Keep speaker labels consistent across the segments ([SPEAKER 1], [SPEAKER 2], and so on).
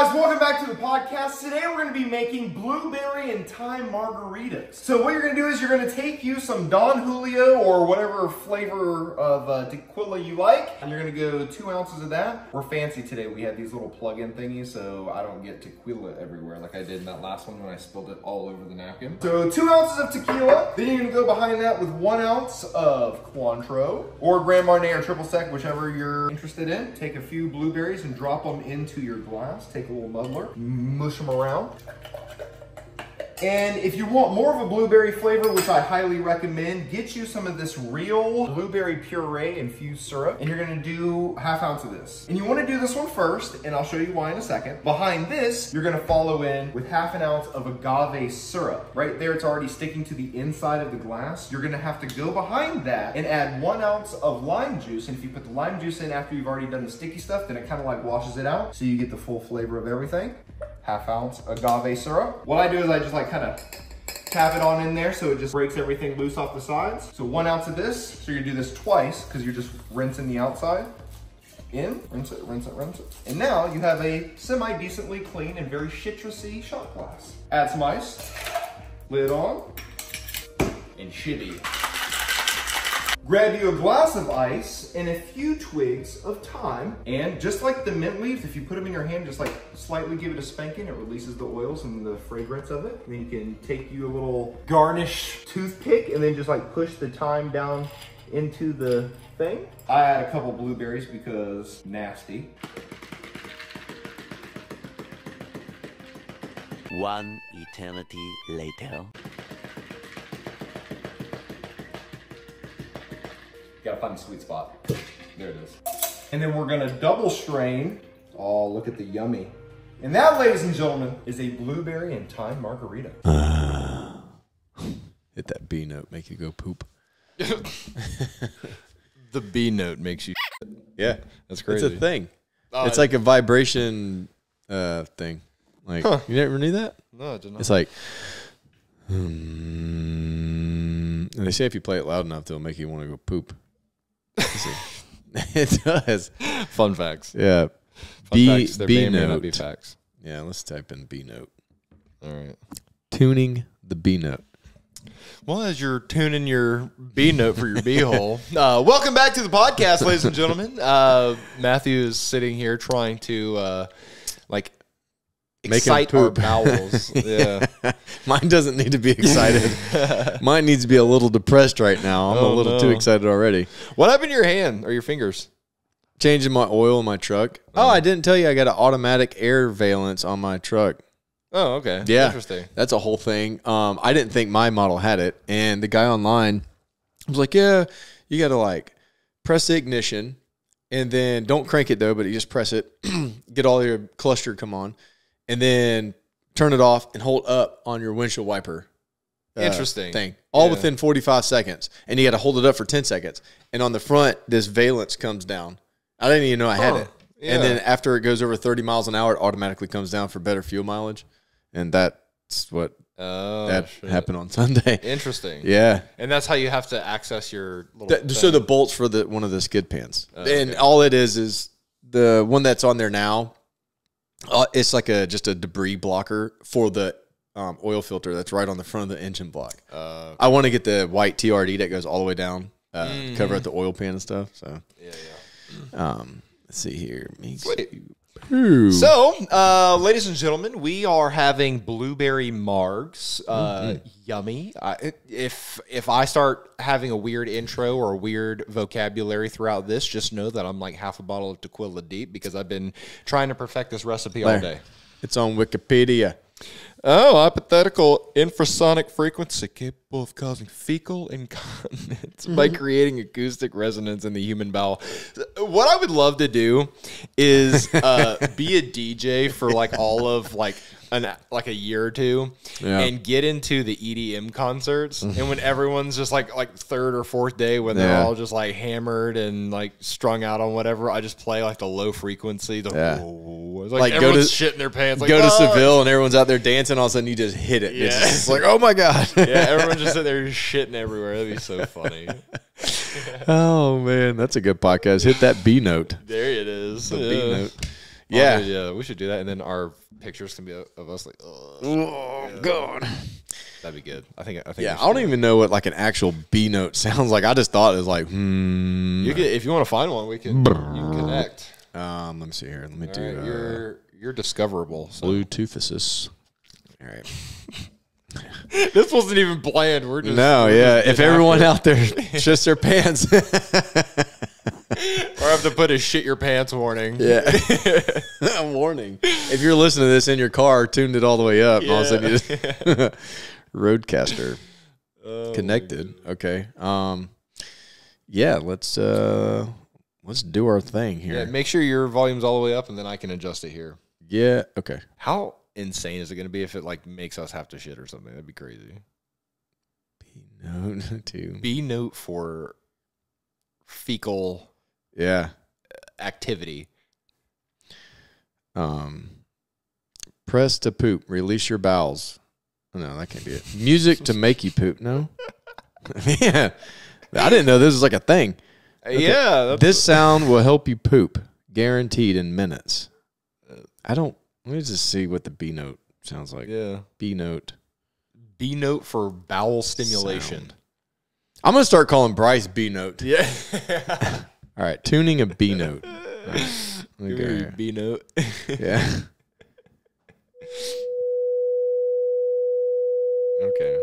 [SPEAKER 1] guys, welcome back to the podcast. Today we're going to be making blueberry and thyme margaritas. So what you're going to do is you're going to take you some Don Julio or whatever flavor of tequila you like, and you're going to go 2 ounces of that. We're fancy today. We have these little plug-in thingies so I don't get tequila everywhere like I did in that last one when I spilled it all over the napkin. So 2 ounces of tequila. Then you're going to go behind that with 1 ounce of Cointreau or Grand Marnier or triple sec, whichever you're interested in. Take a few blueberries and drop them into your glass. Take a little muddler, mush them around. And if you want more of a blueberry flavor, which I highly recommend, get you some of this real blueberry puree infused syrup. And you're gonna do 1/2 ounce of this. And you wanna do this one first, and I'll show you why in a second. Behind this, you're gonna follow in with 1/2 ounce of agave syrup. Right there, it's already sticking to the inside of the glass. You're gonna have to go behind that and add 1 ounce of lime juice. And if you put the lime juice in after you've already done the sticky stuff, then it kind of like washes it out. So you get the full flavor of everything. 1/2 ounce agave syrup. What I do is I just like kind of tap it on in there so it just breaks everything loose off the sides. So 1 ounce of this. So you're gonna do this twice because you're just rinsing the outside. In, rinse it, rinse it, rinse it. And now you have a semi-decently clean and very citrusy shot glass. Add some ice, lid on, and shitty. Grab you a glass of ice and a few twigs of thyme. And just like the mint leaves, if you put them in your hand, just like slightly give it a spanking, it releases the oils and the fragrance of it. And then you can take you a little garnish toothpick and then just like push the thyme down into the thing. I add a couple blueberries because nasty.
[SPEAKER 2] One eternity later.
[SPEAKER 1] Gotta find the sweet spot. There it is. And then we're gonna double strain. Oh, look at the yummy. And that, ladies and gentlemen, is a blueberry and thyme margarita.
[SPEAKER 3] Hit that B note, make you go poop.
[SPEAKER 4] The B note makes you.
[SPEAKER 3] Yeah,
[SPEAKER 4] that's crazy.
[SPEAKER 3] It's a thing. It's like a vibration thing. Like, you never knew that?
[SPEAKER 4] No, I did not.
[SPEAKER 3] It's like, and they say if you play it loud enough, they'll make you want to go poop. It does.
[SPEAKER 4] Fun facts.
[SPEAKER 3] Yeah.
[SPEAKER 4] Fun facts. There may or may
[SPEAKER 3] note.
[SPEAKER 4] not be facts.
[SPEAKER 3] Yeah, let's type in B note.
[SPEAKER 4] All right.
[SPEAKER 3] Tuning the B note.
[SPEAKER 4] Well, as you're tuning your B note for your B hole, welcome back to the podcast, ladies and gentlemen. Matthew is sitting here trying to excite our bowels. Yeah.
[SPEAKER 3] Mine doesn't need to be excited. Mine needs to be a little depressed right now. I'm a little too excited already.
[SPEAKER 4] What happened to your hand or your fingers?
[SPEAKER 3] Changing my oil in my truck. Oh, I didn't tell you I got an automatic air valence on my truck.
[SPEAKER 4] Oh, okay.
[SPEAKER 3] Yeah.
[SPEAKER 4] Interesting.
[SPEAKER 3] That's a whole thing. I didn't think my model had it. And the guy online was like, yeah, you got to like press the ignition and then don't crank it though, but you just press it, get all your cluster come on. And then turn it off and hold up on your windshield wiper.
[SPEAKER 4] Interesting.
[SPEAKER 3] Thing. All within 45 seconds. And you got to hold it up for 10 seconds. And on the front, this valence comes down. I didn't even know I had it. Yeah. And then after it goes over 30 miles an hour, it automatically comes down for better fuel mileage. And that's what happened on Sunday.
[SPEAKER 4] Interesting.
[SPEAKER 3] Yeah.
[SPEAKER 4] And that's how you have to access your little
[SPEAKER 3] so the bolts for one of the skid pans. And all it is the one that's on there now. It's like just a debris blocker for the oil filter that's right on the front of the engine block. Okay. I want to get the white TRD that goes all the way down, cover up the oil pan and stuff. So let's see here.
[SPEAKER 4] So, ladies and gentlemen, we are having blueberry margs. Yummy. If I start having a weird intro or a weird vocabulary throughout this, just know that I'm like half a bottle of tequila deep because I've been trying to perfect this recipe all day.
[SPEAKER 3] It's on Wikipedia.
[SPEAKER 4] Oh, hypothetical infrasonic frequency capable of causing fecal incontinence by creating acoustic resonance in the human bowel. What I would love to do is be a DJ for like all of like a year or two and get into the EDM concerts. And when everyone's just like third or fourth day when they're all just like hammered and like strung out on whatever, I just play like the low frequency. Like everyone's shitting their pants. Like,
[SPEAKER 3] go to Seville and everyone's out there dancing. All of a sudden you just hit it. Yeah. It's just like, oh my God.
[SPEAKER 4] Yeah, everyone's just sitting there shitting everywhere. That'd be so funny.
[SPEAKER 3] Oh man, that's a good podcast. Hit that B note.
[SPEAKER 4] There it is.
[SPEAKER 3] The B note. Yeah.
[SPEAKER 4] Yeah, we should do that. And then our pictures can be of us like,
[SPEAKER 3] Oh, God.
[SPEAKER 4] That'd be good. I think.
[SPEAKER 3] Yeah, I don't even know what like an actual B note sounds like. I just thought it was like,
[SPEAKER 4] You can, if you want to find one, we can. You can connect.
[SPEAKER 3] Let me see here. Let me do.
[SPEAKER 4] Right, you're discoverable. So.
[SPEAKER 3] Bluetoothus. All right.
[SPEAKER 4] This wasn't even planned. We're just
[SPEAKER 3] If everyone out there shits their pants,
[SPEAKER 4] or have to put a shit your pants warning.
[SPEAKER 3] Yeah, a warning. If you're listening to this in your car, tuned it all the way up, and all of a sudden you just Roadcaster connected. Okay. Yeah. Let's do our thing here.
[SPEAKER 4] Yeah. Make sure your volume's all the way up, and then I can adjust it here.
[SPEAKER 3] Yeah. Okay.
[SPEAKER 4] How insane is it going to be if it like makes us have to shit or something? That'd be crazy.
[SPEAKER 3] B note to
[SPEAKER 4] B note for fecal activity.
[SPEAKER 3] Press to poop. Release your bowels. No, that can't be it. Music to make you poop. No. Yeah. I didn't know this was like a thing. Okay.
[SPEAKER 4] Yeah.
[SPEAKER 3] This sound will help you poop. Guaranteed in minutes. Let me just see what the B note sounds like.
[SPEAKER 4] Yeah.
[SPEAKER 3] B note.
[SPEAKER 4] B note for bowel stimulation.
[SPEAKER 3] Sound. I'm going to start calling Bryce B note.
[SPEAKER 4] Yeah.
[SPEAKER 3] All right. Tuning a B note. Right.
[SPEAKER 4] Okay. B note.
[SPEAKER 3] Yeah.
[SPEAKER 4] Okay.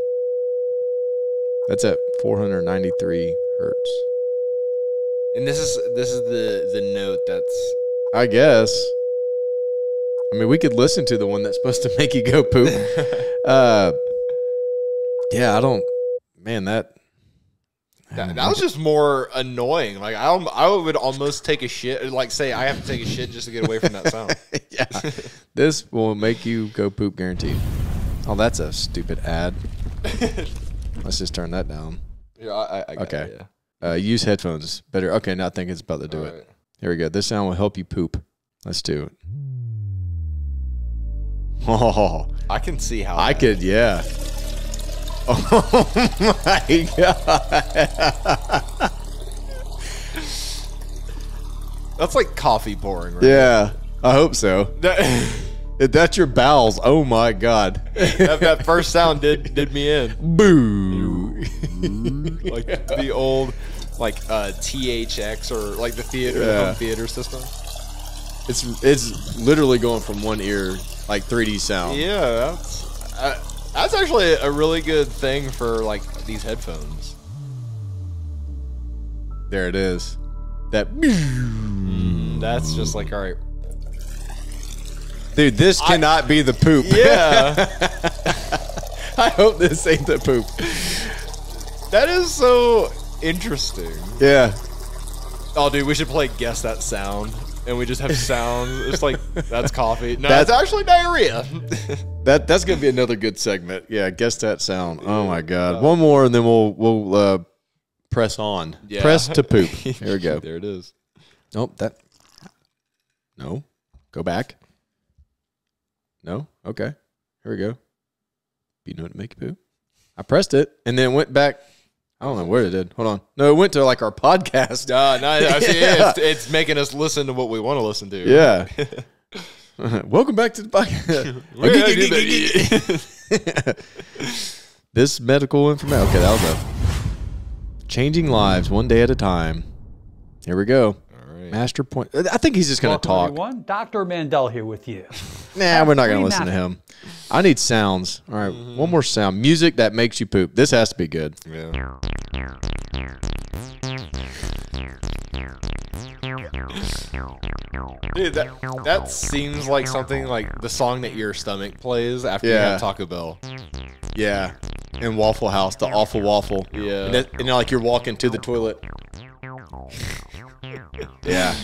[SPEAKER 3] That's at 493 hertz.
[SPEAKER 4] And this is the note that's,
[SPEAKER 3] I guess. I mean, we could listen to the one that's supposed to make you go poop. Yeah, I don't. Man, that
[SPEAKER 4] was just more annoying. Like I would almost take a shit. Like say I have to take a shit just to get away from that sound.
[SPEAKER 3] Yeah, this will make you go poop guaranteed. Oh, that's a stupid ad. Let's just turn that down.
[SPEAKER 4] Yeah, I
[SPEAKER 3] okay.
[SPEAKER 4] It, yeah.
[SPEAKER 3] Use headphones better. Okay, now I think it's about to do it.
[SPEAKER 4] Right.
[SPEAKER 3] Here we go. This sound will help you poop. Let's do it. Oh,
[SPEAKER 4] I can see how
[SPEAKER 3] I could, yeah. Oh my God.
[SPEAKER 4] That's like coffee pouring, right?
[SPEAKER 3] Yeah, I hope so. If that's your bowels, oh my God.
[SPEAKER 4] that first sound did me in.
[SPEAKER 3] Boo.
[SPEAKER 4] Like the old THX or like the home theater system.
[SPEAKER 3] It's literally going from one ear, like 3D sound.
[SPEAKER 4] Yeah, that's actually a really good thing for like these headphones.
[SPEAKER 3] There it is.
[SPEAKER 4] That's just like, all right.
[SPEAKER 3] Dude, this cannot be the poop.
[SPEAKER 4] Yeah.
[SPEAKER 3] I hope this ain't the poop.
[SPEAKER 4] That is so interesting.
[SPEAKER 3] Yeah.
[SPEAKER 4] Oh, dude, we should play Guess That Sound. And we just have sounds. It's like, that's coffee. No, that's actually diarrhea.
[SPEAKER 3] That's going to be another good segment. Yeah, Guess That Sound. Oh, my God. One more, and then we'll press on.
[SPEAKER 4] Yeah.
[SPEAKER 3] Press to poop. Here we go.
[SPEAKER 4] There it is.
[SPEAKER 3] Nope. No. Go back. No? Okay. Here we go. You know what to make you poop? I pressed it, and then went back. I don't know where it did. Hold on. No, it went to like our podcast.
[SPEAKER 4] No, I see. Yeah. It's making us listen to what we want to listen to.
[SPEAKER 3] Yeah. Welcome back to the podcast. This medical information. Okay, that was a changing lives one day at a time. Here we go.
[SPEAKER 4] All right.
[SPEAKER 3] Master point. I think he's just going to talk.
[SPEAKER 5] Everyone. Dr. Mandel here with you.
[SPEAKER 3] Nah, we're not going to listen to him. I need sounds. All right, one more sound. Music that makes you poop. This has to be good.
[SPEAKER 4] Yeah. Dude, that seems like something like the song that your stomach plays after you have Taco Bell.
[SPEAKER 3] Yeah. And Waffle House, the awful waffle.
[SPEAKER 4] Yeah.
[SPEAKER 3] And like you're walking to the toilet. Yeah.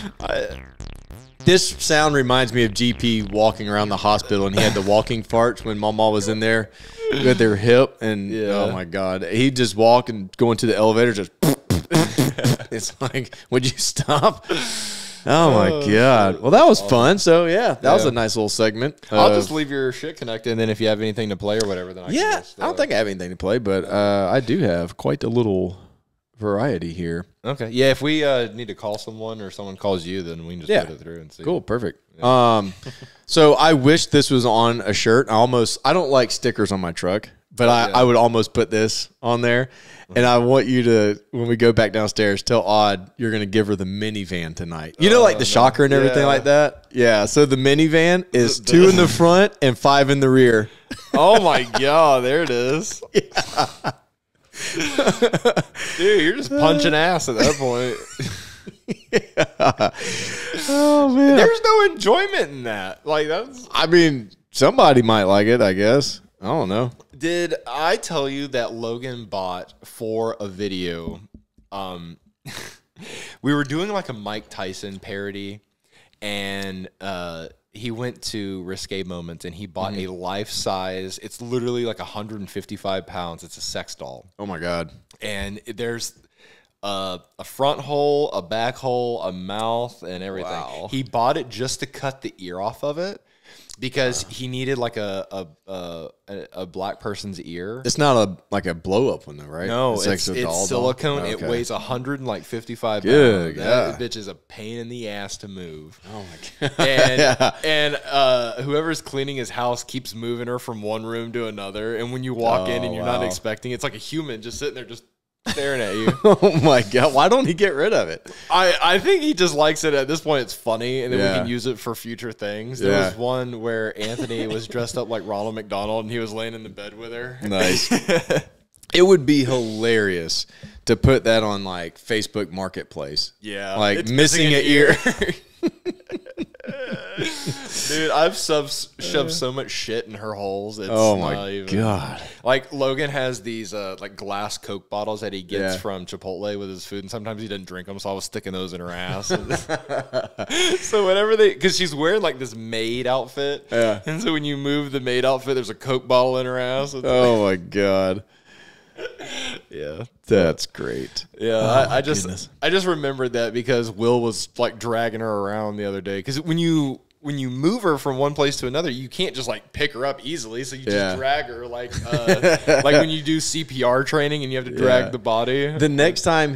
[SPEAKER 3] This sound reminds me of GP walking around the hospital, and he had the walking farts when Mama was in there with their hip, and oh my God, he'd just walk and go into the elevator, just it's like, would you stop? Oh my God. Well, that was fun. So yeah, that was a nice little segment.
[SPEAKER 4] I'll just leave your shit connected, and then if you have anything to play or whatever, then I can just,
[SPEAKER 3] I don't think I have anything to play, but I do have quite a little variety here.
[SPEAKER 4] Okay. Yeah, if we need to call someone or someone calls you, then we can just put it through and see.
[SPEAKER 3] Cool, perfect. Yeah. So I wish this was on a shirt. I don't like stickers on my truck, but I would almost put this on there. And I want you to, when we go back downstairs, tell Odd you're going to give her the minivan tonight. You know, like the shocker and everything like that? Yeah, so the minivan is 2 in the front and 5 in the rear.
[SPEAKER 4] Oh, my God. There it is. Yeah. Dude, you're just punching ass at that point.
[SPEAKER 3] Yeah. Oh, man.
[SPEAKER 4] There's no enjoyment in that. Like, that's...
[SPEAKER 3] I mean, somebody might like it, I guess. I don't know.
[SPEAKER 4] Did I tell you that Logan bought for a video? We were doing like a Mike Tyson parody, and he went to Risque Moments and he bought a life-size. It's literally like 155 pounds. It's a sex doll.
[SPEAKER 3] Oh my God!
[SPEAKER 4] And there's a front hole, a back hole, a mouth, and everything. Wow. He bought it just to cut the ear off of it. Because he needed like a black person's ear.
[SPEAKER 3] It's not a blow up one though, right?
[SPEAKER 4] No, it's silicone.
[SPEAKER 3] Okay.
[SPEAKER 4] It weighs 155
[SPEAKER 3] Good,
[SPEAKER 4] pounds. That bitch is a pain in the ass to move.
[SPEAKER 3] Oh my God!
[SPEAKER 4] And whoever's cleaning his house keeps moving her from one room to another. And when you walk in and you're not expecting, it's like a human just sitting there just staring at you.
[SPEAKER 3] Oh my God! Why don't he get rid of it?
[SPEAKER 4] I think he just likes it. At this point, it's funny, and then we can use it for future things. There was one where Anthony was dressed up like Ronald McDonald, and he was laying in the bed with her.
[SPEAKER 3] Nice. It would be hilarious to put that on like Facebook Marketplace.
[SPEAKER 4] Yeah,
[SPEAKER 3] like it's missing an ear.
[SPEAKER 4] Dude, I've shoved so much shit in her holes. It's
[SPEAKER 3] God!
[SPEAKER 4] Like Logan has these like glass Coke bottles that he gets from Chipotle with his food, and sometimes he doesn't drink them, so I was sticking those in her ass. So whenever because she's wearing like this maid outfit, and so when you move the maid outfit, there's a Coke bottle in her ass.
[SPEAKER 3] Oh my God!
[SPEAKER 4] Yeah,
[SPEAKER 3] that's great.
[SPEAKER 4] Yeah, I just remembered that because Will was like dragging her around the other day. Because when you move her from one place to another, you can't just like pick her up easily. So you just drag her like when you do CPR training and you have to drag the body.
[SPEAKER 3] The next time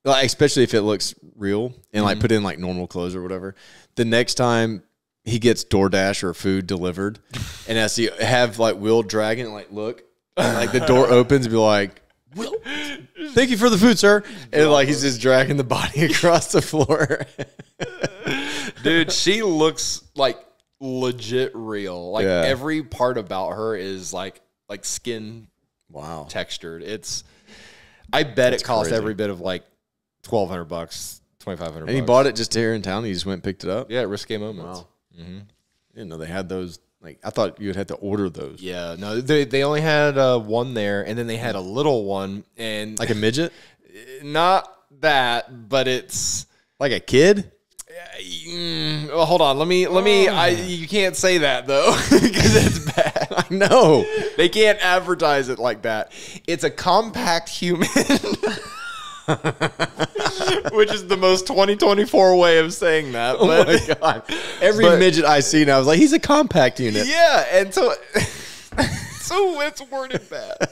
[SPEAKER 3] like, especially if it looks real and like put in like normal clothes or whatever, the next time he gets DoorDash or food delivered, and as he have like Will dragging it, like look. And, like the door opens and be like, Will, thank you for the food, sir. And like he's just dragging the body across the floor.
[SPEAKER 4] Dude, she looks like legit real. Like every part about her is like skin textured. I bet it cost every bit of like $1,200, $2,500.
[SPEAKER 3] And he bought it just here in town. He just went and picked it up.
[SPEAKER 4] Yeah, Risque Moments.
[SPEAKER 3] Wow. I didn't know they had those. Like I thought you'd have to order those.
[SPEAKER 4] Yeah, no, they only had one there, and then they had a little one, and
[SPEAKER 3] like a midget.
[SPEAKER 4] Not that, but it's
[SPEAKER 3] like a kid.
[SPEAKER 4] Well, hold on, let me. You can't say that though because it's bad.
[SPEAKER 3] I know
[SPEAKER 4] they can't advertise it like that. It's a compact human. Which is the most 2024 way of saying that.
[SPEAKER 3] Oh my God. Every midget I see now is like, he's a compact unit.
[SPEAKER 4] Yeah, and so it's worded bad.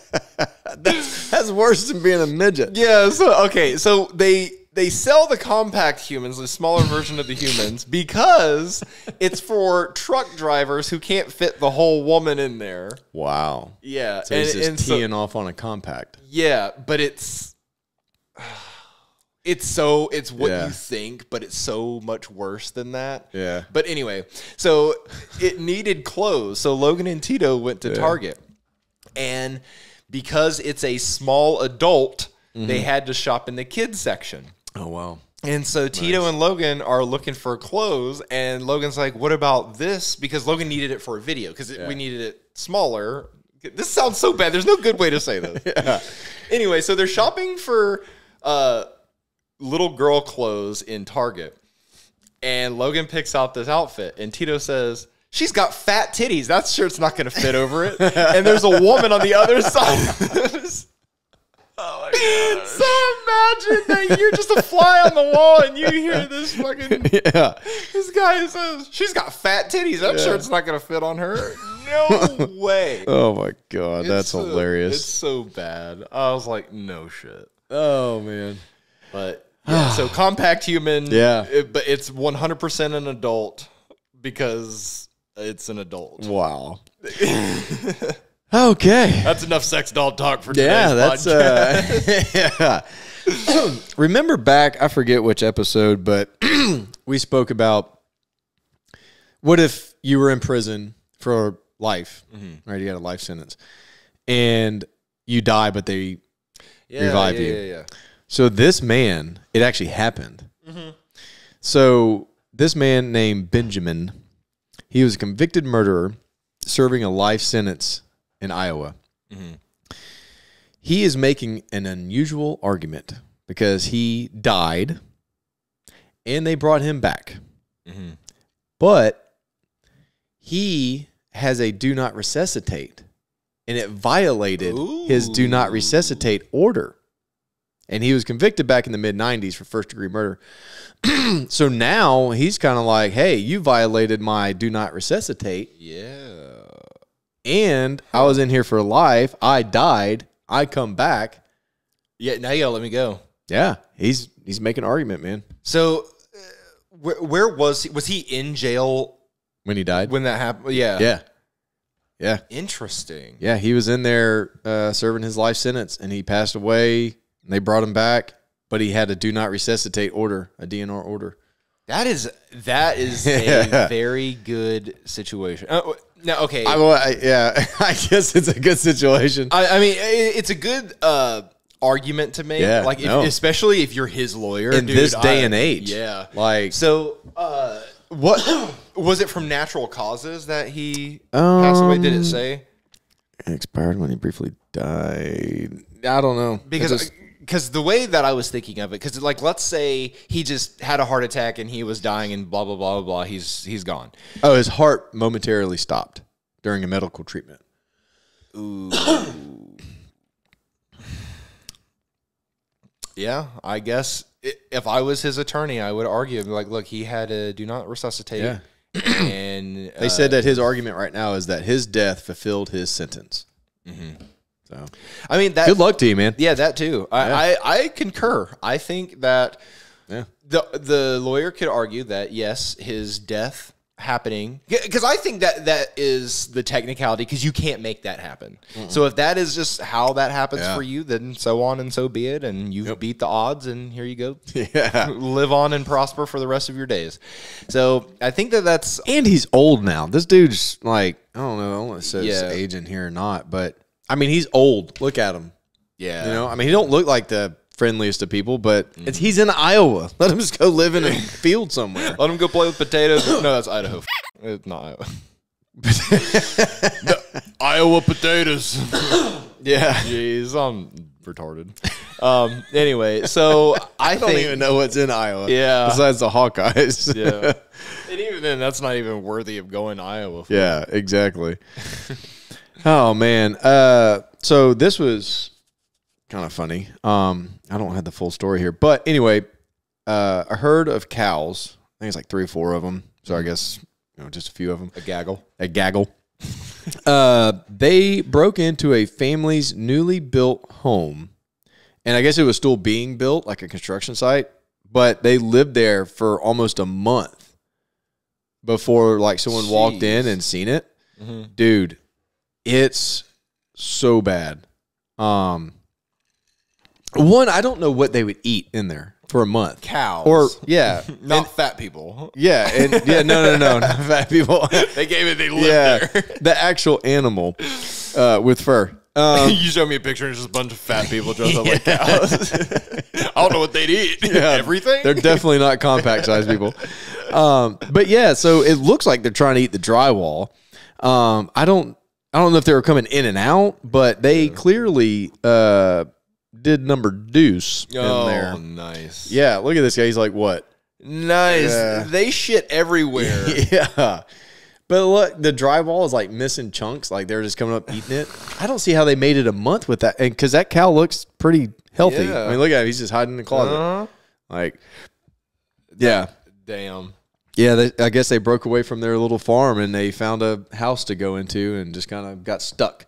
[SPEAKER 3] That's worse than being a midget.
[SPEAKER 4] Yeah, so they sell the compact humans, the smaller version of the humans, because it's for truck drivers who can't fit the whole woman in there.
[SPEAKER 3] Wow.
[SPEAKER 4] Yeah.
[SPEAKER 3] So he's just teeing off on a compact.
[SPEAKER 4] Yeah, but it's what you think, but it's so much worse than that.
[SPEAKER 3] Yeah.
[SPEAKER 4] But anyway, so it needed clothes. So Logan and Tito went to Target. And because it's a small adult, they had to shop in the kids section.
[SPEAKER 3] Oh, wow.
[SPEAKER 4] And so Tito and Logan are looking for clothes, and Logan's like, what about this? Because Logan needed it for a video, because we needed it smaller. This sounds so bad. There's no good way to say this. Anyway, so they're shopping for little girl clothes in Target, and Logan picks out this outfit, and Tito says, she's got fat titties. That shirt's not going to fit over it. And there's a woman on the other side of this. Oh my God. So imagine that you're just a fly on the wall and you hear this fucking this guy says, she's got fat titties. That shirt's not going to fit on her. No way.
[SPEAKER 3] Oh my God. That's hilarious.
[SPEAKER 4] It's so bad. I was like, no shit.
[SPEAKER 3] Oh man.
[SPEAKER 4] But yeah, so compact human.
[SPEAKER 3] Yeah.
[SPEAKER 4] But it's 100% an adult because it's an adult.
[SPEAKER 3] Wow. Okay.
[SPEAKER 4] That's enough sex doll talk for today's
[SPEAKER 3] Yeah, that's
[SPEAKER 4] podcast.
[SPEAKER 3] yeah. Remember back, I forget which episode, but we spoke about what if you were in prison for life, right? You had a life sentence, and you die, but they revive you.
[SPEAKER 4] Yeah.
[SPEAKER 3] So this man, it actually happened. So this man named Benjamin, he was a convicted murderer serving a life sentence in Iowa. He is making an unusual argument because he died and they brought him back. But he has a do not resuscitate, and it violated his do not resuscitate order. And he was convicted back in the mid-90s for first-degree murder. So now he's kind of like, hey, you violated my do not resuscitate.
[SPEAKER 4] Yeah.
[SPEAKER 3] And I was in here for life. I died. I come back.
[SPEAKER 4] Yeah, now you gotta let me go.
[SPEAKER 3] Yeah, he's making an argument, man.
[SPEAKER 4] So where was he? Was he in jail
[SPEAKER 3] When he died?
[SPEAKER 4] when that happened? Yeah.
[SPEAKER 3] Yeah.
[SPEAKER 4] Interesting.
[SPEAKER 3] Yeah, he was in there serving his life sentence, and he passed away, and they brought him back, but he had a do not resuscitate order, a DNR order.
[SPEAKER 4] That is a very good situation. Now, okay.
[SPEAKER 3] I guess it's a good situation.
[SPEAKER 4] I mean, it's a good argument to make.
[SPEAKER 3] Yeah,
[SPEAKER 4] like, especially if you're his lawyer.
[SPEAKER 3] In
[SPEAKER 4] dude,
[SPEAKER 3] this day and age.
[SPEAKER 4] Yeah.
[SPEAKER 3] Like,
[SPEAKER 4] So, what was it from natural causes that he passed away? Did it say?
[SPEAKER 3] it expired when he briefly died. I don't know.
[SPEAKER 4] Because the way that I was thinking of it, because like let's say he just had a heart attack and he was dying and blah blah blah blah blah, he's gone.
[SPEAKER 3] Oh, his heart momentarily stopped during a medical treatment.
[SPEAKER 4] Ooh. Yeah, I guess if I was his attorney, I would argue like, look, he had a do not resuscitate.
[SPEAKER 3] Yeah.
[SPEAKER 4] And
[SPEAKER 3] They said that his argument right now is that his death fulfilled his sentence. So,
[SPEAKER 4] I mean, that
[SPEAKER 3] good luck to you, man.
[SPEAKER 4] Yeah, that too. I concur. I think that the lawyer could argue that yes, his death happening, because I think that is the technicality, because you can't make that happen. So if that is just how that happens for you, then so on and so be it, and you've beat the odds, and here you go.
[SPEAKER 3] Yeah,
[SPEAKER 4] live on and prosper for the rest of your days. So I think that's
[SPEAKER 3] and he's old now. This dude's like, I don't know, I don't want to say his age in here or not, but I mean, he's old. Look at him.
[SPEAKER 4] Yeah,
[SPEAKER 3] you know, I mean, he don't look like the friendliest of people, but he's in Iowa. Let him just go live in a field somewhere.
[SPEAKER 4] Let him go play with potatoes. No, that's Idaho. It's not Iowa. Iowa potatoes.
[SPEAKER 3] Yeah.
[SPEAKER 4] Jeez, I'm retarded. Anyway, so I
[SPEAKER 3] don't even know what's in Iowa.
[SPEAKER 4] Yeah.
[SPEAKER 3] Besides the Hawkeyes.
[SPEAKER 4] Yeah. And even then, that's not even worthy of going to Iowa for.
[SPEAKER 3] Yeah, exactly. Oh, man. So this was kind of funny. I don't have the full story here. But anyway, a herd of cows, I think it's like 3 or 4 of them. So I guess, just a few of them.
[SPEAKER 4] A gaggle.
[SPEAKER 3] They broke into a family's newly built home. And I guess it was still being built, like a construction site. But they lived there for almost a month before like someone walked in and seen it. Dude, it's so bad. One, I don't know what they would eat in there for a month.
[SPEAKER 4] Cows.
[SPEAKER 3] Or,
[SPEAKER 4] not fat people.
[SPEAKER 3] Yeah. And, no, not fat people.
[SPEAKER 4] They gave it, they lived there.
[SPEAKER 3] The actual animal with fur.
[SPEAKER 4] You show me a picture and it's just a bunch of fat people dressed up like cows. I don't know what they'd eat. Everything?
[SPEAKER 3] They're definitely not compact-sized people. But, yeah, so it looks like they're trying to eat the drywall. I don't know if they were coming in and out, but they clearly did number deuce in there.
[SPEAKER 4] Oh, nice.
[SPEAKER 3] Yeah, look at this guy. He's like, what?
[SPEAKER 4] Nice.
[SPEAKER 3] Yeah.
[SPEAKER 4] They shit everywhere.
[SPEAKER 3] Yeah. But look, the drywall is like missing chunks. Like they're just coming up eating it. I don't see how they made it a month with that. And because that cow looks pretty healthy.
[SPEAKER 4] Yeah.
[SPEAKER 3] I mean, look at him. He's just hiding in the closet. Like, yeah.
[SPEAKER 4] Damn.
[SPEAKER 3] Yeah, I guess they broke away from their little farm and they found a house to go into and just kind of got stuck.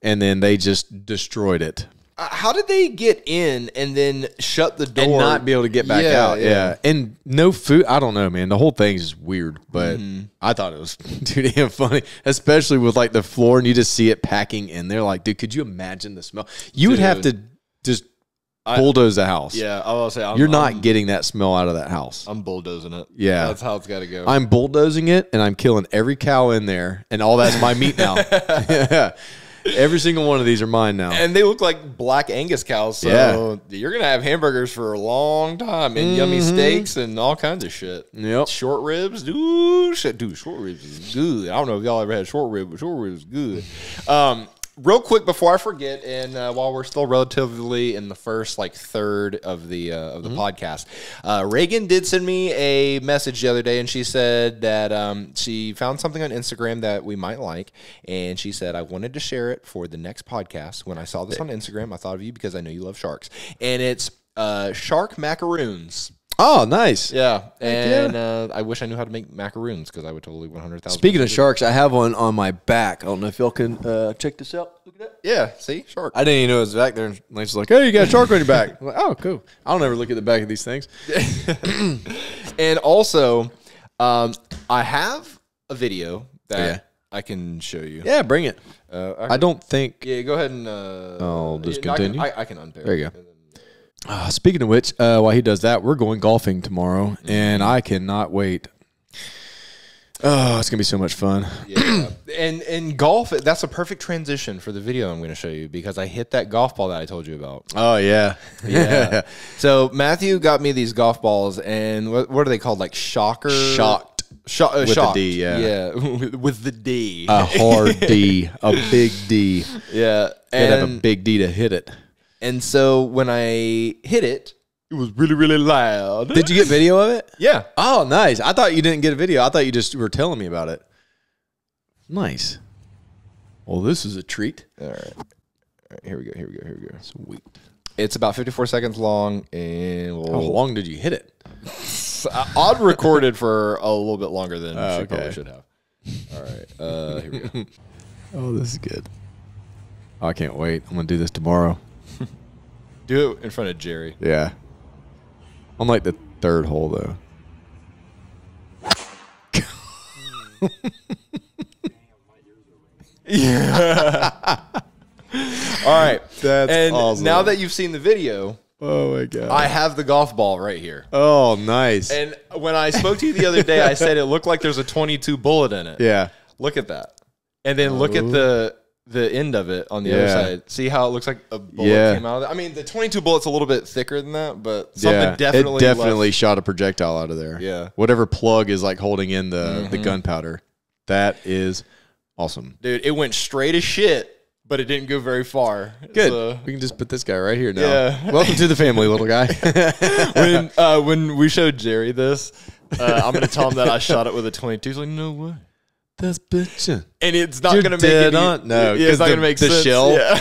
[SPEAKER 3] And then they just destroyed it.
[SPEAKER 4] How did they get in and then shut the door
[SPEAKER 3] and not be able to get back out? Yeah. And no food. I don't know, man. The whole thing is weird, but I thought it was too damn funny, especially with like the floor and you just see it packing in there. Like, dude, could you imagine the smell? You would have to just bulldoze the house.
[SPEAKER 4] Yeah, I will say
[SPEAKER 3] you're not getting that smell out of that house.
[SPEAKER 4] I'm bulldozing it.
[SPEAKER 3] Yeah,
[SPEAKER 4] that's how it's got to go.
[SPEAKER 3] I'm bulldozing it, and I'm killing every cow in there, and all that's my meat now. Yeah. Every single one of these are mine now.
[SPEAKER 4] And they look like black Angus cows, so you're going to have hamburgers for a long time and yummy steaks and all kinds of shit.
[SPEAKER 3] Yep.
[SPEAKER 4] Short ribs, dude, short ribs is good. I don't know if y'all ever had short rib, but short ribs is good. Real quick before I forget, and while we're still relatively in the first like third of the podcast, Reagan did send me a message the other day, and she said that she found something on Instagram that we might like, and she said I wanted to share it for the next podcast. When I saw this on Instagram, I thought of you because I know you love sharks, and it's shark macaroons.
[SPEAKER 3] Oh, nice.
[SPEAKER 4] Yeah, and I wish I knew how to make macaroons because I would totally 100,000.
[SPEAKER 3] Speaking of sharks, I have one on my back. I don't know if y'all can check this out. Look at that.
[SPEAKER 4] Yeah, see, shark.
[SPEAKER 3] I didn't even know it was back there. And Lane's like, hey, you got a shark on your back. I'm like, oh, cool. I don't ever look at the back of these things.
[SPEAKER 4] And also, I have a video that I can show you.
[SPEAKER 3] Yeah, bring it. I don't think.
[SPEAKER 4] Yeah, go ahead and.
[SPEAKER 3] I'll just continue.
[SPEAKER 4] I can unpair.
[SPEAKER 3] There you go. Speaking of which, while he does that, we're going golfing tomorrow, and I cannot wait. Oh, it's going to be so much fun.
[SPEAKER 4] Yeah. And golf, that's a perfect transition for the video I'm going to show you because I hit that golf ball that I told you about.
[SPEAKER 3] Oh, yeah.
[SPEAKER 4] Yeah. So Matthew got me these golf balls, and what are they called? Like shocker?
[SPEAKER 3] Shocked.
[SPEAKER 4] With
[SPEAKER 3] the D, yeah.
[SPEAKER 4] Yeah, with the D.
[SPEAKER 3] A hard D. A big D.
[SPEAKER 4] Yeah.
[SPEAKER 3] And have a big D to hit it.
[SPEAKER 4] And so when I hit it, it was really, really loud.
[SPEAKER 3] Did you get video of it?
[SPEAKER 4] Yeah.
[SPEAKER 3] Oh, nice. I thought you didn't get a video. I thought you just were telling me about it. Nice. Well, this is a treat.
[SPEAKER 4] All right. Here we go.
[SPEAKER 3] Sweet.
[SPEAKER 4] It's about 54 seconds long. And
[SPEAKER 3] how long did you hit it?
[SPEAKER 4] Odd recorded for a little bit longer than she probably
[SPEAKER 3] okay.
[SPEAKER 4] should have. All right. Here we go.
[SPEAKER 3] Oh, this is good. Oh, I can't wait. I'm going to do this tomorrow.
[SPEAKER 4] Do it in front of Jerry.
[SPEAKER 3] Yeah. I'm like the third hole, though.
[SPEAKER 4] Yeah. All right.
[SPEAKER 3] That's awesome.
[SPEAKER 4] Now that you've seen the video,
[SPEAKER 3] oh, my God.
[SPEAKER 4] I have the golf ball right here.
[SPEAKER 3] Oh, nice.
[SPEAKER 4] And when I spoke to you the other day, I said it looked like there's a 22 bullet in it.
[SPEAKER 3] Yeah.
[SPEAKER 4] Look at that. And then look at the end of it on the other side. See how it looks like a bullet came out of it? I mean, the 22 bullet's a little bit thicker than that, but something definitely
[SPEAKER 3] shot a projectile out of there.
[SPEAKER 4] Yeah.
[SPEAKER 3] Whatever plug is like holding in the gunpowder. That is awesome.
[SPEAKER 4] Dude, it went straight as shit, but it didn't go very far.
[SPEAKER 3] Good.
[SPEAKER 4] So,
[SPEAKER 3] we can just put this guy right here now.
[SPEAKER 4] Yeah.
[SPEAKER 3] Welcome to the family, little guy.
[SPEAKER 4] when we showed Jerry this, I'm going to tell him that I shot it with a 22. He's like, no way.
[SPEAKER 3] That's bitchin'.
[SPEAKER 4] And it's not going to make any
[SPEAKER 3] No,
[SPEAKER 4] it's not going to make
[SPEAKER 3] the
[SPEAKER 4] sense.
[SPEAKER 3] shell.
[SPEAKER 4] Yeah.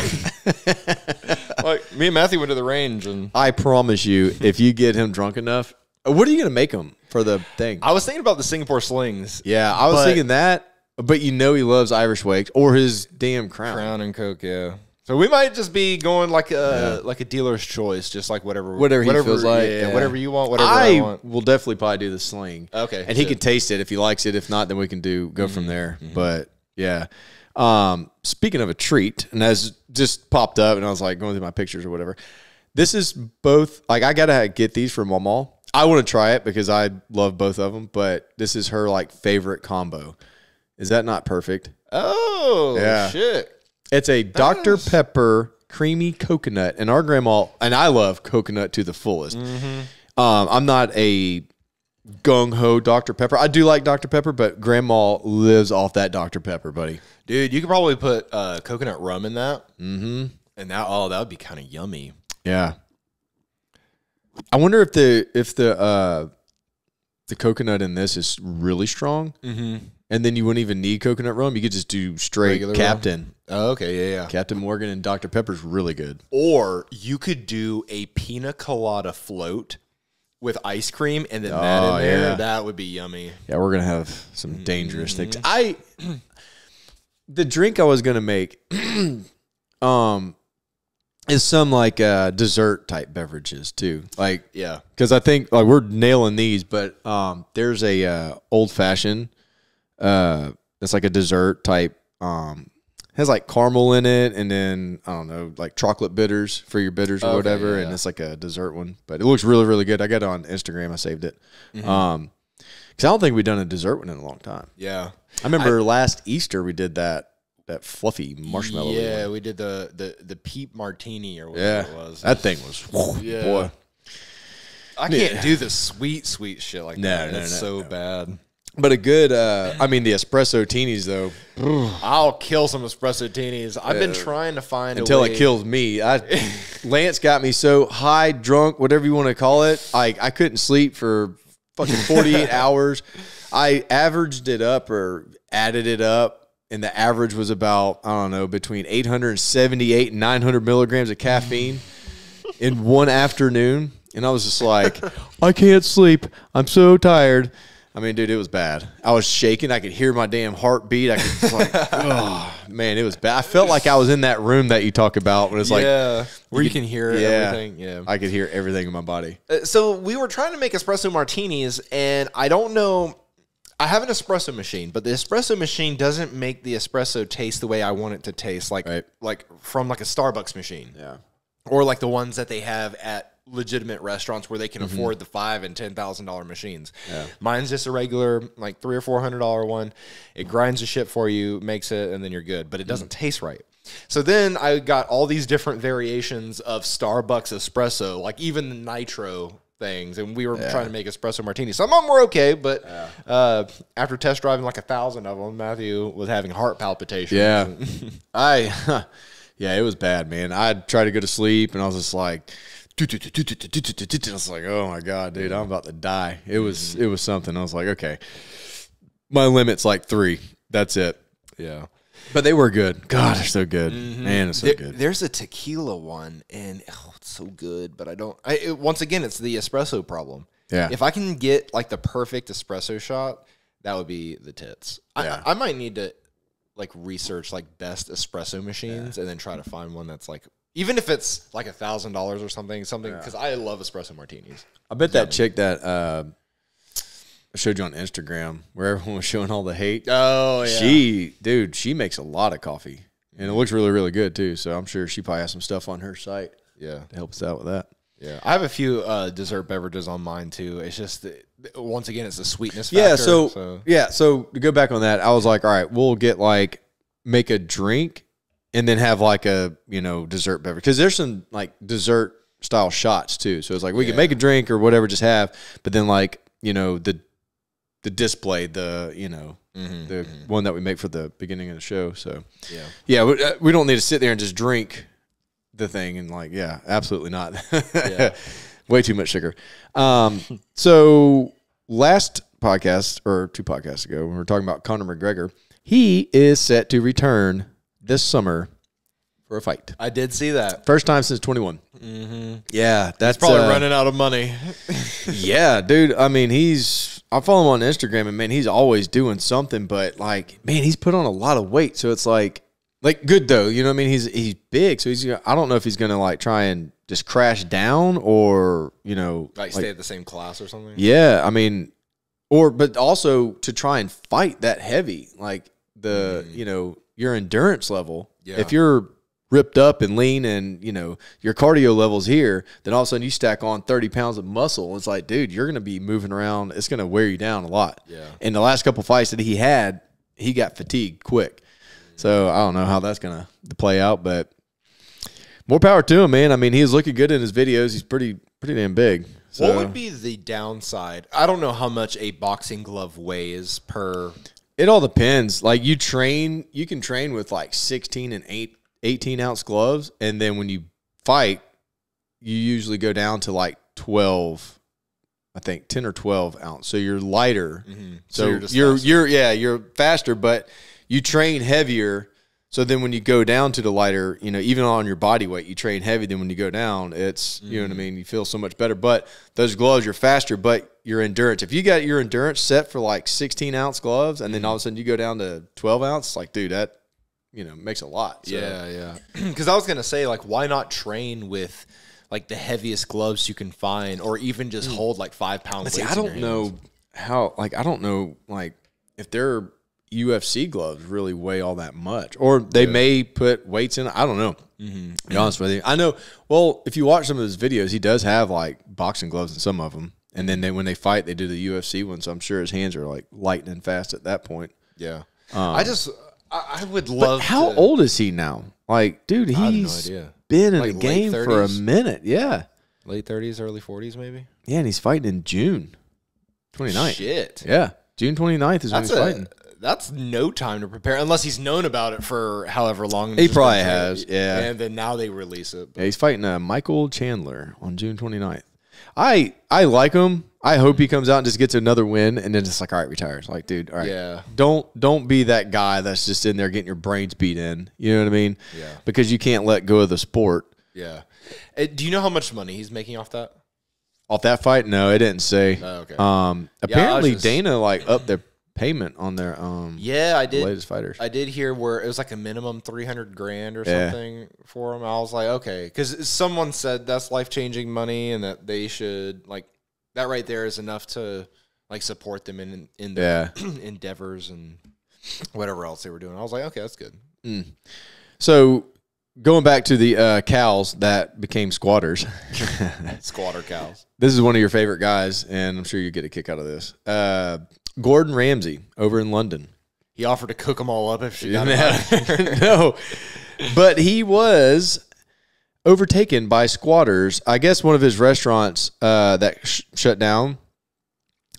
[SPEAKER 4] Like, me and Matthew went to the range, and
[SPEAKER 3] I promise you, if you get him drunk enough, what are you going to make him for the thing?
[SPEAKER 4] I was thinking about the Singapore slings.
[SPEAKER 3] Yeah, I was thinking that, but you know he loves Irish Wakes or his damn Crown
[SPEAKER 4] And Coke, yeah. So we might just be going like a dealer's choice, just like whatever
[SPEAKER 3] he feels like.
[SPEAKER 4] Yeah, whatever you want, whatever I want.
[SPEAKER 3] Will definitely probably do the sling.
[SPEAKER 4] Okay.
[SPEAKER 3] And he can taste it if he likes it. If not, then we can go from there. But yeah. Speaking of a treat, and as just popped up and I was like going through my pictures or whatever. This is both like I gotta get these from Mama. I want to try it because I love both of them, but this is her like favorite combo. Is that not perfect?
[SPEAKER 4] Oh
[SPEAKER 3] yeah.
[SPEAKER 4] Shit.
[SPEAKER 3] It's a Dr. Pepper creamy coconut, and our grandma, and I love coconut to the fullest. I'm not a gung-ho Dr. Pepper. I do like Dr. Pepper, but grandma lives off that Dr. Pepper, buddy.
[SPEAKER 4] Dude, you could probably put coconut rum in that. Mm-hmm. And that would be kind of yummy.
[SPEAKER 3] Yeah. I wonder if the coconut in this is really strong. Mm-hmm. And then you wouldn't even need coconut rum. You could just do straight regular Captain.
[SPEAKER 4] Rum? Oh, okay, yeah.
[SPEAKER 3] Captain Morgan and Dr. Pepper's really good.
[SPEAKER 4] Or you could do a pina colada float with ice cream and then that in there. Yeah. That would be yummy.
[SPEAKER 3] Yeah, we're going to have some dangerous things. The drink I was going to make, is some like dessert type beverages too. Like,
[SPEAKER 4] Yeah.
[SPEAKER 3] because I think like we're nailing these, but there's a old fashioned that's like a dessert type. Has like caramel in it, and then I don't know, like chocolate bitters for your bitters or whatever, and it's like a dessert one. But it looks really, really good. I got it on Instagram. I saved it. Because I don't think we've done a dessert one in a long time.
[SPEAKER 4] Yeah.
[SPEAKER 3] I remember last Easter we did that fluffy marshmallow.
[SPEAKER 4] Yeah,
[SPEAKER 3] one.
[SPEAKER 4] we did the peep martini or whatever it was.
[SPEAKER 3] That thing was boy.
[SPEAKER 4] I can't do the sweet shit like that.
[SPEAKER 3] No,
[SPEAKER 4] It's so bad.
[SPEAKER 3] But a good, I mean, the espresso teenies though.
[SPEAKER 4] I'll kill some espresso teenies. I've been trying to find
[SPEAKER 3] Until
[SPEAKER 4] a way.
[SPEAKER 3] it kills me. Lance got me so high, drunk, whatever you want to call it. I couldn't sleep for fucking 48 hours. I averaged it up or added it up, and the average was about, I don't know, between 878 and 900 milligrams of caffeine in one afternoon. And I was just like, I can't sleep. I'm so tired. I mean, dude, it was bad. I was shaking. I could hear my damn heartbeat. I could like, oh, man, it was bad. I felt like I was in that room that you talk about when it's like,
[SPEAKER 4] where you can hear everything. Yeah,
[SPEAKER 3] I could hear everything in my body.
[SPEAKER 4] So we were trying to make espresso martinis, and I don't know. I have an espresso machine, but the espresso machine doesn't make the espresso taste the way I want it to taste, like from like a Starbucks machine.
[SPEAKER 3] Yeah.
[SPEAKER 4] Or like the ones that they have at legitimate restaurants where they can afford the $5,000 and $10,000 machines. Yeah. Mine's just a regular like $300 or $400 one. It grinds the shit for you, makes it, and then you're good. But it doesn't taste right. So then I got all these different variations of Starbucks espresso, like even the nitro things, and we were trying to make espresso martinis. Some of them were okay, but after test driving like 1,000 of them, Matthew was having heart palpitations.
[SPEAKER 3] Yeah. Yeah, it was bad, man. I tried to go to sleep, and I was just like, I was like, oh my God, dude, I'm about to die. It was something. I was like, okay, my limit's like 3. That's it.
[SPEAKER 4] Yeah.
[SPEAKER 3] But they were good. God, they're so good. Man, it's so good.
[SPEAKER 4] There's a tequila one, and it's so good, but once again, it's the espresso problem.
[SPEAKER 3] Yeah.
[SPEAKER 4] If I can get like the perfect espresso shot, that would be the tits.
[SPEAKER 3] Yeah.
[SPEAKER 4] I might need to like research like best espresso machines and then try to find one that's like, even if it's like $1,000 or something, because I love espresso martinis.
[SPEAKER 3] I bet that chick that I showed you on Instagram where everyone was showing all the hate.
[SPEAKER 4] Oh, yeah.
[SPEAKER 3] She makes a lot of coffee, and it looks really, really good too. So I'm sure she probably has some stuff on her site.
[SPEAKER 4] Yeah,
[SPEAKER 3] to help us out with that.
[SPEAKER 4] Yeah, I have a few dessert beverages on mine too. It's just once again, it's the sweetness factor.
[SPEAKER 3] So to go back on that, I was like, all right, we'll make a drink and then have like a dessert beverage, because there's some like dessert style shots too. So it's like we can make a drink or whatever, just have, but then like the display, the one that we make for the beginning of the show. So we don't need to sit there and just drink the thing and like, absolutely not. Way too much sugar. So last podcast or 2 podcasts ago, when we were talking about Conor McGregor, he is set to return this summer for a fight.
[SPEAKER 4] I did see that.
[SPEAKER 3] First time since 21. Yeah, that's
[SPEAKER 4] probably running out of money.
[SPEAKER 3] Yeah, dude. I mean, I follow him on Instagram, and man, he's always doing something. But like, man, he's put on a lot of weight, so it's like good though. You know what I mean? He's big, so I don't know if he's gonna like try and just crash down or
[SPEAKER 4] like stay at the same class or something.
[SPEAKER 3] Yeah, I mean, but also to try and fight that heavy, like your endurance level. Yeah. If you're ripped up and lean and your cardio levels here, then all of a sudden you stack on 30 pounds of muscle. It's like, dude, you're going to be moving around. It's going to wear you down a lot. Yeah. And the last couple fights that he had, he got fatigued quick. So I don't know how that's going to play out, but more power to him, man. I mean, he's looking good in his videos. He's pretty damn big. So,
[SPEAKER 4] what would be the downside? I don't know how much a boxing glove weighs per.
[SPEAKER 3] It all depends. Like you can train with like 16 and 18 ounce gloves, and then when you fight, you usually go down to like 12, I think 10 or 12 ounce. So you're lighter. Mm-hmm. So you're faster, but you train heavier. So then when you go down to the lighter, even on your body weight, you train heavy. Then when you go down, it's, you know what I mean? You feel so much better. But those gloves, you're faster, but your endurance, if you got your endurance set for like 16 ounce gloves, and then all of a sudden you go down to 12 ounce, like, dude, that makes a lot. So.
[SPEAKER 4] Yeah. Because I was gonna say, like, why not train with like the heaviest gloves you can find, or even just hold like 5 pound weights?
[SPEAKER 3] I don't know if their UFC gloves really weigh all that much, or they may put weights in. I don't know. To be honest with you, I know. Well, if you watch some of his videos, he does have like boxing gloves in some of them, and then when they fight, they do the UFC one. So I'm sure his hands are like lightning fast at that point.
[SPEAKER 4] Yeah, I would love.
[SPEAKER 3] But how old is he now? Like, dude, he's been in the game for a minute. Yeah,
[SPEAKER 4] late 30s, early 40s, maybe.
[SPEAKER 3] Yeah, and he's fighting in June 29th.
[SPEAKER 4] Shit.
[SPEAKER 3] Yeah, June 29th is when he's fighting.
[SPEAKER 4] That's no time to prepare, unless he's known about it for however long.
[SPEAKER 3] He probably has, yeah.
[SPEAKER 4] And then now they release it.
[SPEAKER 3] Yeah, he's fighting Michael Chandler on June 29th. I like him. I hope he comes out and just gets another win, and then just like, all right, retires. Like, dude, all right.
[SPEAKER 4] Yeah.
[SPEAKER 3] Don't be that guy that's just in there getting your brains beat in. You know what I mean?
[SPEAKER 4] Yeah.
[SPEAKER 3] Because you can't let go of the sport.
[SPEAKER 4] Yeah. Do you know how much money he's making off that?
[SPEAKER 3] Off that fight? No, it didn't say.
[SPEAKER 4] Oh, okay.
[SPEAKER 3] Apparently Dana like upped their payment on their
[SPEAKER 4] I did.
[SPEAKER 3] latest fighters.
[SPEAKER 4] I did hear where it was like a minimum $300,000 or something for him. I was like, okay, because someone said that's life-changing money, and that they should like that right there is enough to like support them in their endeavors and whatever else they were doing. I was like, okay, that's good.
[SPEAKER 3] So going back to the cows that became squatters,
[SPEAKER 4] Squatter cows.
[SPEAKER 3] This is one of your favorite guys, and I'm sure you get a kick out of this. Gordon Ramsay over in London.
[SPEAKER 4] He offered to cook them all up if she got him.
[SPEAKER 3] No, but he was overtaken by squatters. I guess one of his restaurants that shut down,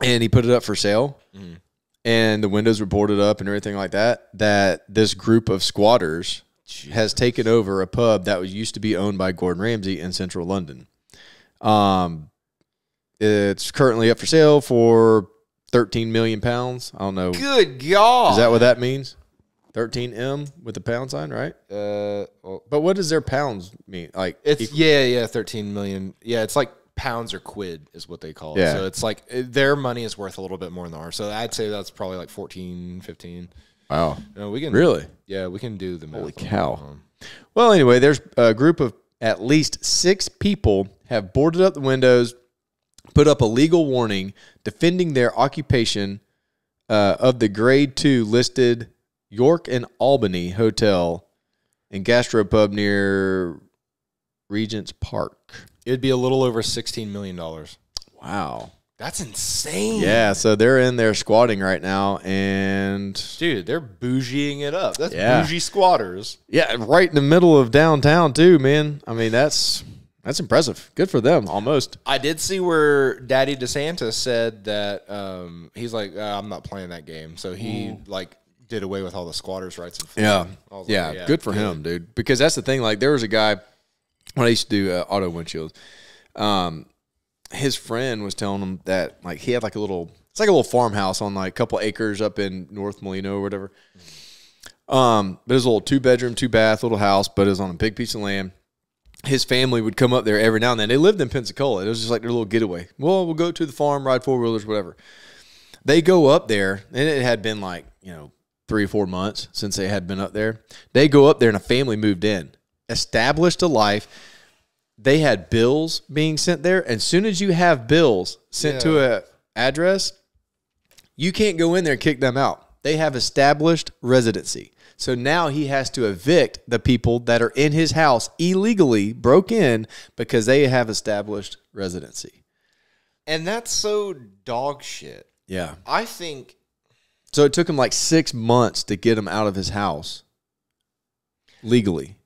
[SPEAKER 3] and he put it up for sale, and the windows were boarded up and everything like that. That this group of squatters has taken over a pub that used to be owned by Gordon Ramsay in central London. It's currently up for sale for 13 million pounds. I don't know.
[SPEAKER 4] Good God.
[SPEAKER 3] Is that what that means? 13M with the pound sign, right? But what does their pounds mean? Like
[SPEAKER 4] it's 13 million. Yeah, it's like pounds or quid is what they call it.
[SPEAKER 3] Yeah.
[SPEAKER 4] So it's like their money is worth a little bit more than ours. So I'd say that's probably like 14, 15.
[SPEAKER 3] Wow.
[SPEAKER 4] We can
[SPEAKER 3] really?
[SPEAKER 4] Yeah, we can do the math.
[SPEAKER 3] Holy cow. Well, anyway, there's a group of at least 6 people have boarded up the windows, put up a legal warning defending their occupation of the grade 2 listed York and Albany Hotel and gastropub near Regent's Park.
[SPEAKER 4] It'd be a little over $16 million.
[SPEAKER 3] Wow.
[SPEAKER 4] That's insane.
[SPEAKER 3] Yeah, so they're in there squatting right now, and
[SPEAKER 4] dude, they're bougieing it up. That's bougie squatters.
[SPEAKER 3] Yeah, right in the middle of downtown too, man. I mean, that's impressive. Good for them, almost.
[SPEAKER 4] I did see where Daddy DeSantis said that he's like, I'm not playing that game. So he like did away with all the squatters' rights in Florida.
[SPEAKER 3] Yeah, good for him, dude. Because that's the thing. Like, there was a guy when I used to do auto windshields. His friend was telling him that like he had like it's like a little farmhouse on like a couple acres up in North Molino or whatever. But it was a little 2-bedroom, 2-bath little house, but it was on a big piece of land. His family would come up there every now and then. They lived in Pensacola. It was just like their little getaway. Well, we'll go to the farm, ride 4-wheelers, whatever. They go up there, and it had been like, 3 or 4 months since they had been up there. They go up there, and a family moved in, established a life. They had bills being sent there. And as soon as you have bills sent to an address, you can't go in there and kick them out. They have established residency. So now he has to evict the people that are in his house illegally, broke in, because they have established residency.
[SPEAKER 4] And that's so dog shit.
[SPEAKER 3] Yeah.
[SPEAKER 4] I think.
[SPEAKER 3] So it took him like 6 months to get him out of his house legally.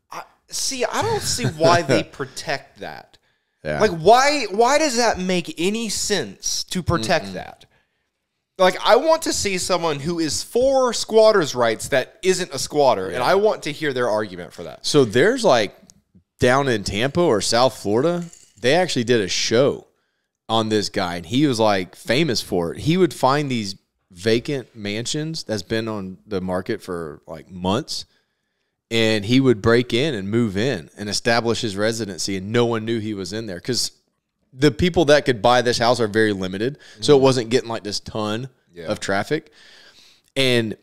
[SPEAKER 4] I don't see why they protect that.
[SPEAKER 3] Yeah.
[SPEAKER 4] Like, why does that make any sense to protect that? Like, I want to see someone who is for squatters' rights that isn't a squatter, and I want to hear their argument for that.
[SPEAKER 3] So there's like down in Tampa or South Florida, they actually did a show on this guy, and he was like famous for it. He would find these vacant mansions that's been on the market for like months, and he would break in and move in and establish his residency, and no one knew he was in there because the people that could buy this house are very limited. So it wasn't getting like this ton of traffic. And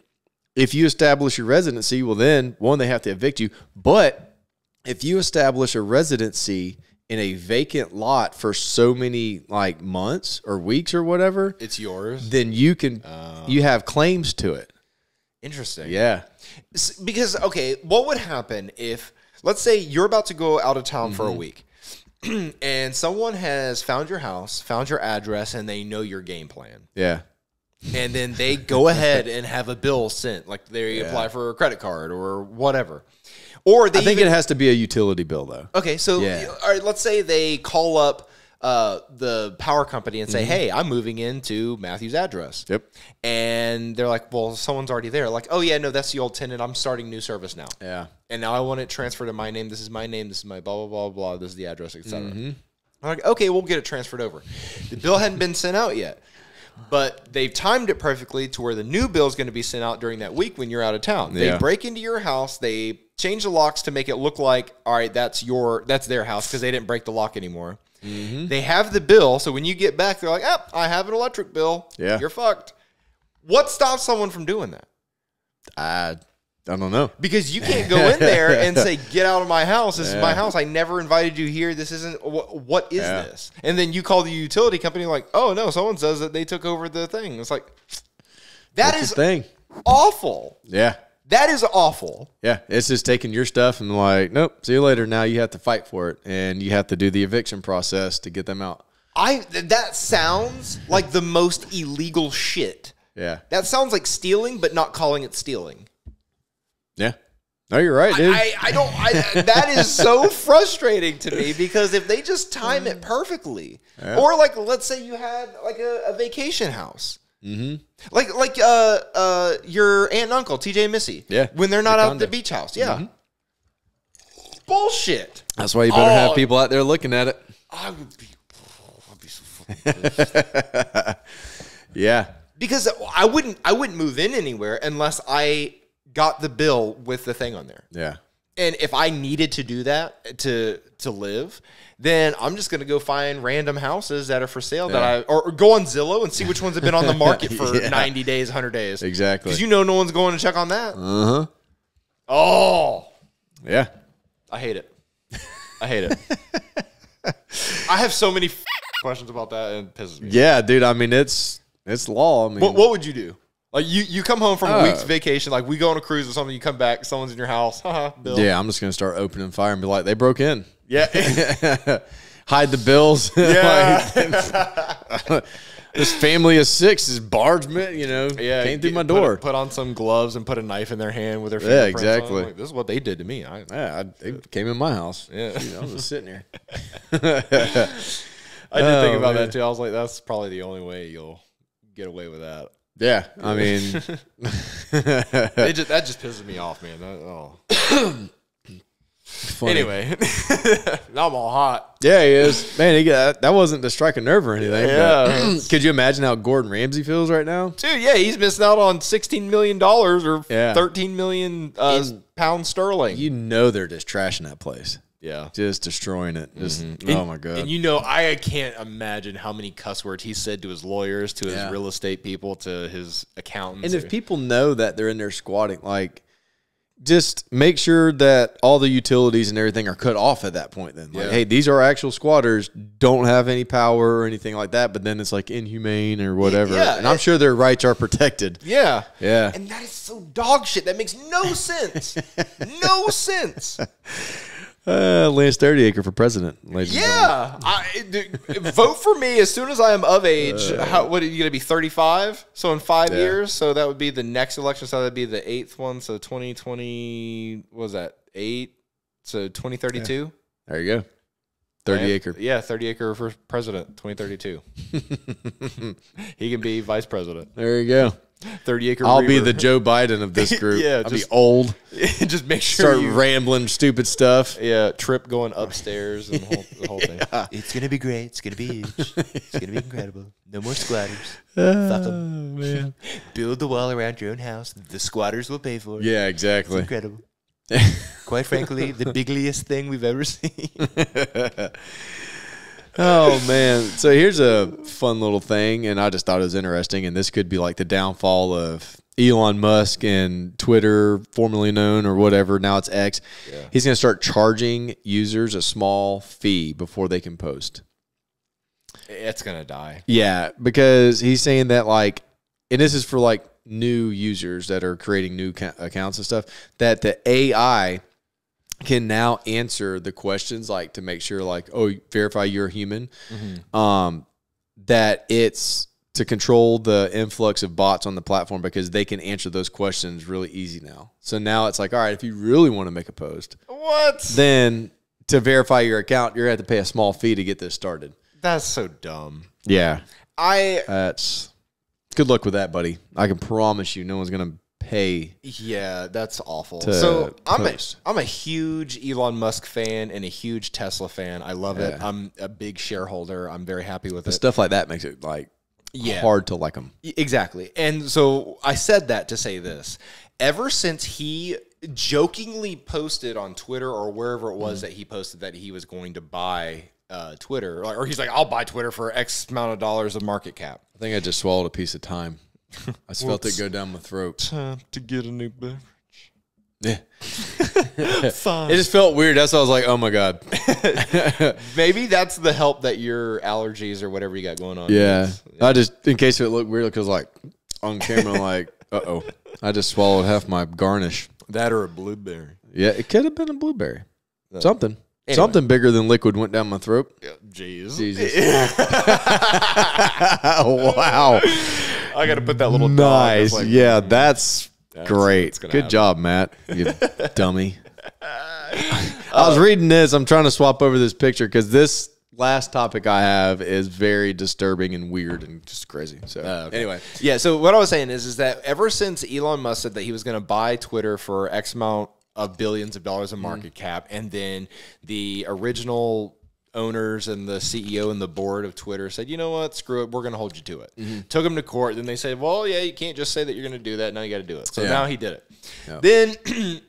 [SPEAKER 3] if you establish your residency, well, then, one, they have to evict you. But if you establish a residency in a vacant lot for so many like months or weeks or whatever,
[SPEAKER 4] it's yours.
[SPEAKER 3] Then you can you have claims to it.
[SPEAKER 4] Interesting.
[SPEAKER 3] Yeah.
[SPEAKER 4] Because, okay, what would happen if, let's say you're about to go out of town for a week and someone has found your house, found your address, and they know your game plan.
[SPEAKER 3] Yeah.
[SPEAKER 4] And then they go ahead and have a bill sent, like they apply for a credit card or whatever. Or they
[SPEAKER 3] I think it has to be a utility bill, though.
[SPEAKER 4] Okay, so all right, let's say they call up the power company and say, hey, I'm moving into Matthew's address.
[SPEAKER 3] Yep.
[SPEAKER 4] And they're like, well, someone's already there. Like, oh, yeah, no, that's the old tenant. I'm starting new service now.
[SPEAKER 3] Yeah.
[SPEAKER 4] And now I want it transferred to my name. This is my name. This is my blah, blah, blah, blah. This is the address, etc. I'm like, okay, we'll get it transferred over. The bill hadn't been sent out yet. But they've timed it perfectly to where the new bill is going to be sent out during that week when you're out of town. They break into your house. They change the locks to make it look like, all right, that's their house because they didn't break the lock anymore. They have the bill. So when you get back, they're like, I have an electric bill.
[SPEAKER 3] Yeah.
[SPEAKER 4] You're fucked. What stops someone from doing that?
[SPEAKER 3] I don't know.
[SPEAKER 4] Because you can't go in there and say, get out of my house. This is my house. I never invited you here. This isn't, what is this? And then you call the utility company like, oh, no, someone says that they took over the thing. It's like,
[SPEAKER 3] That's the thing.
[SPEAKER 4] Awful.
[SPEAKER 3] Yeah.
[SPEAKER 4] That is awful.
[SPEAKER 3] Yeah. It's just taking your stuff and like, nope, see you later. Now you have to fight for it. And you have to do the eviction process to get them out.
[SPEAKER 4] That sounds like the most illegal shit.
[SPEAKER 3] Yeah.
[SPEAKER 4] That sounds like stealing, but not calling it stealing.
[SPEAKER 3] Yeah. No, you're right, dude.
[SPEAKER 4] That is so frustrating to me because if they just time it perfectly, or like, let's say you had like a vacation house, like your aunt and uncle, TJ and Missy, when they're not out at the beach house, bullshit.
[SPEAKER 3] That's why you better have people out there looking at it.
[SPEAKER 4] I'd be so fucking pissed.
[SPEAKER 3] Yeah.
[SPEAKER 4] Because I wouldn't move in anywhere unless I got the bill with the thing on there.
[SPEAKER 3] Yeah.
[SPEAKER 4] And if I needed to do that to live, then I'm just going to go find random houses that are for sale or go on Zillow and see which ones have been on the market for 90 days, 100 days.
[SPEAKER 3] Exactly.
[SPEAKER 4] Because no one's going to check on that.
[SPEAKER 3] Uh-huh.
[SPEAKER 4] Oh.
[SPEAKER 3] Yeah.
[SPEAKER 4] I hate it. I hate it. I have so many questions about that and it pisses me off.
[SPEAKER 3] Yeah, dude. I mean, it's law. I mean,
[SPEAKER 4] what would you do? Like you come home from a week's vacation, like we go on a cruise or something, you come back, someone's in your house. Bill.
[SPEAKER 3] Yeah, I'm just going to start opening fire and be like, they broke in.
[SPEAKER 4] Yeah.
[SPEAKER 3] Hide the bills.
[SPEAKER 4] Yeah.
[SPEAKER 3] This family of 6 is bargemen, came through my door.
[SPEAKER 4] Put on some gloves and put a knife in their hand with their fingerprints.
[SPEAKER 3] Yeah, exactly.
[SPEAKER 4] Like, this is what they did to me.
[SPEAKER 3] They came in my house.
[SPEAKER 4] Yeah.
[SPEAKER 3] I was just sitting here.
[SPEAKER 4] I did think about that too. I was like, that's probably the only way you'll get away with that.
[SPEAKER 3] Yeah, I mean,
[SPEAKER 4] that just pisses me off, man. Anyway, now I'm all hot.
[SPEAKER 3] Yeah, he is. Man, that wasn't to strike a nerve or anything.
[SPEAKER 4] Yeah.
[SPEAKER 3] Could you imagine how Gordon Ramsay feels right now?
[SPEAKER 4] Dude, yeah, he's missing out on $16 million or 13 million pounds sterling.
[SPEAKER 3] They're just trashing that place.
[SPEAKER 4] Yeah.
[SPEAKER 3] Just destroying it. Just oh my God.
[SPEAKER 4] And I can't imagine how many cuss words he said to his lawyers, to his real estate people, to his accountants.
[SPEAKER 3] And if people know that they're in there squatting, like, just make sure that all the utilities and everything are cut off at that point then. Like, hey, these are actual squatters, don't have any power or anything like that, but then it's like inhumane or whatever. Yeah, and I'm sure their rights are protected.
[SPEAKER 4] Yeah.
[SPEAKER 3] Yeah.
[SPEAKER 4] And that is so dog shit. That makes no sense. No sense.
[SPEAKER 3] Lance 30 acre for president, ladies and
[SPEAKER 4] gentlemen. Vote for me as soon as I am of age. What are you going to be, 35? So in 5 years? So that would be the next election. So that would be the 8th one. So 2020, what was that? 8? So 2032?
[SPEAKER 3] Yeah. There you go. 30 acre.
[SPEAKER 4] Yeah, 30 acre for president, 2032. He can be vice president.
[SPEAKER 3] There you go.
[SPEAKER 4] 30 acre.
[SPEAKER 3] I'll be the Joe Biden of this group. I'll be old.
[SPEAKER 4] Just make sure
[SPEAKER 3] start rambling stupid stuff.
[SPEAKER 4] Yeah, Trip going upstairs and the whole thing.
[SPEAKER 2] It's gonna be great. It's gonna be huge. It's gonna be incredible. No more squatters.
[SPEAKER 3] Fuck them. Man.
[SPEAKER 2] Build the wall around your own house. The squatters will pay for it.
[SPEAKER 3] Yeah, exactly.
[SPEAKER 2] It's incredible. Quite frankly, the bigliest thing we've ever seen.
[SPEAKER 3] Oh, man. So here's a fun little thing, and I just thought it was interesting, and this could be like the downfall of Elon Musk and Twitter, formerly known or whatever, now it's X. Yeah. He's going to start charging users a small fee before they can post.
[SPEAKER 4] It's going to die.
[SPEAKER 3] Yeah, because he's saying that like, and this is for like new users that are creating new accounts and stuff, that the AI can now answer the questions like to make sure like, oh, verify you're a human. That it's to control the influx of bots on the platform because they can answer those questions really easy now. So now it's like, all right, if you really want to make a post, then to verify your account, you're going to have to pay a small fee to get this started.
[SPEAKER 4] That's so dumb.
[SPEAKER 3] Yeah. That's good luck with that, buddy. I can promise you no one's going to pay.
[SPEAKER 4] Yeah, that's awful. So I'm a huge Elon Musk fan and a huge Tesla fan. I love it. I'm a big shareholder. I'm very happy with it.
[SPEAKER 3] Stuff like that makes it like hard to like them.
[SPEAKER 4] Exactly. And so I said that to say this. Ever since he jokingly posted on Twitter or wherever it was that he posted that he was going to buy Twitter, or he's like, I'll buy Twitter for X amount of dollars of market cap.
[SPEAKER 3] I think I just swallowed a piece of thyme. I felt it go down my throat.
[SPEAKER 4] Time to get a new beverage.
[SPEAKER 3] Yeah. It just felt weird. That's why I was like, oh my God.
[SPEAKER 4] Maybe that's the help that your allergies or whatever you got going on.
[SPEAKER 3] Yeah. I just, in case it looked weird, because like on camera, I'm like, uh-oh. I just swallowed half my garnish.
[SPEAKER 4] That or a blueberry.
[SPEAKER 3] Yeah, it could have been a blueberry. Something. Anyway. Something bigger than liquid went down my throat.
[SPEAKER 4] Jeez.
[SPEAKER 3] Jesus. Wow.
[SPEAKER 4] I got to put that little
[SPEAKER 3] nice.
[SPEAKER 4] Like,
[SPEAKER 3] yeah, that's great. Good job, Matt. You dummy. I was reading this. I'm trying to swap over this picture because this last topic I have is very disturbing and weird and just crazy. So anyway.
[SPEAKER 4] Yeah, so what I was saying is that ever since Elon Musk said that he was going to buy Twitter for X amount of billions of dollars of market cap, and then the original owners and the CEO and the board of Twitter said, you know what, screw it, we're going to hold you to it. Took him to court. Then they said, well, yeah, you can't just say that you're going to do that. Now you got to do it. So now he did it. Yeah. Then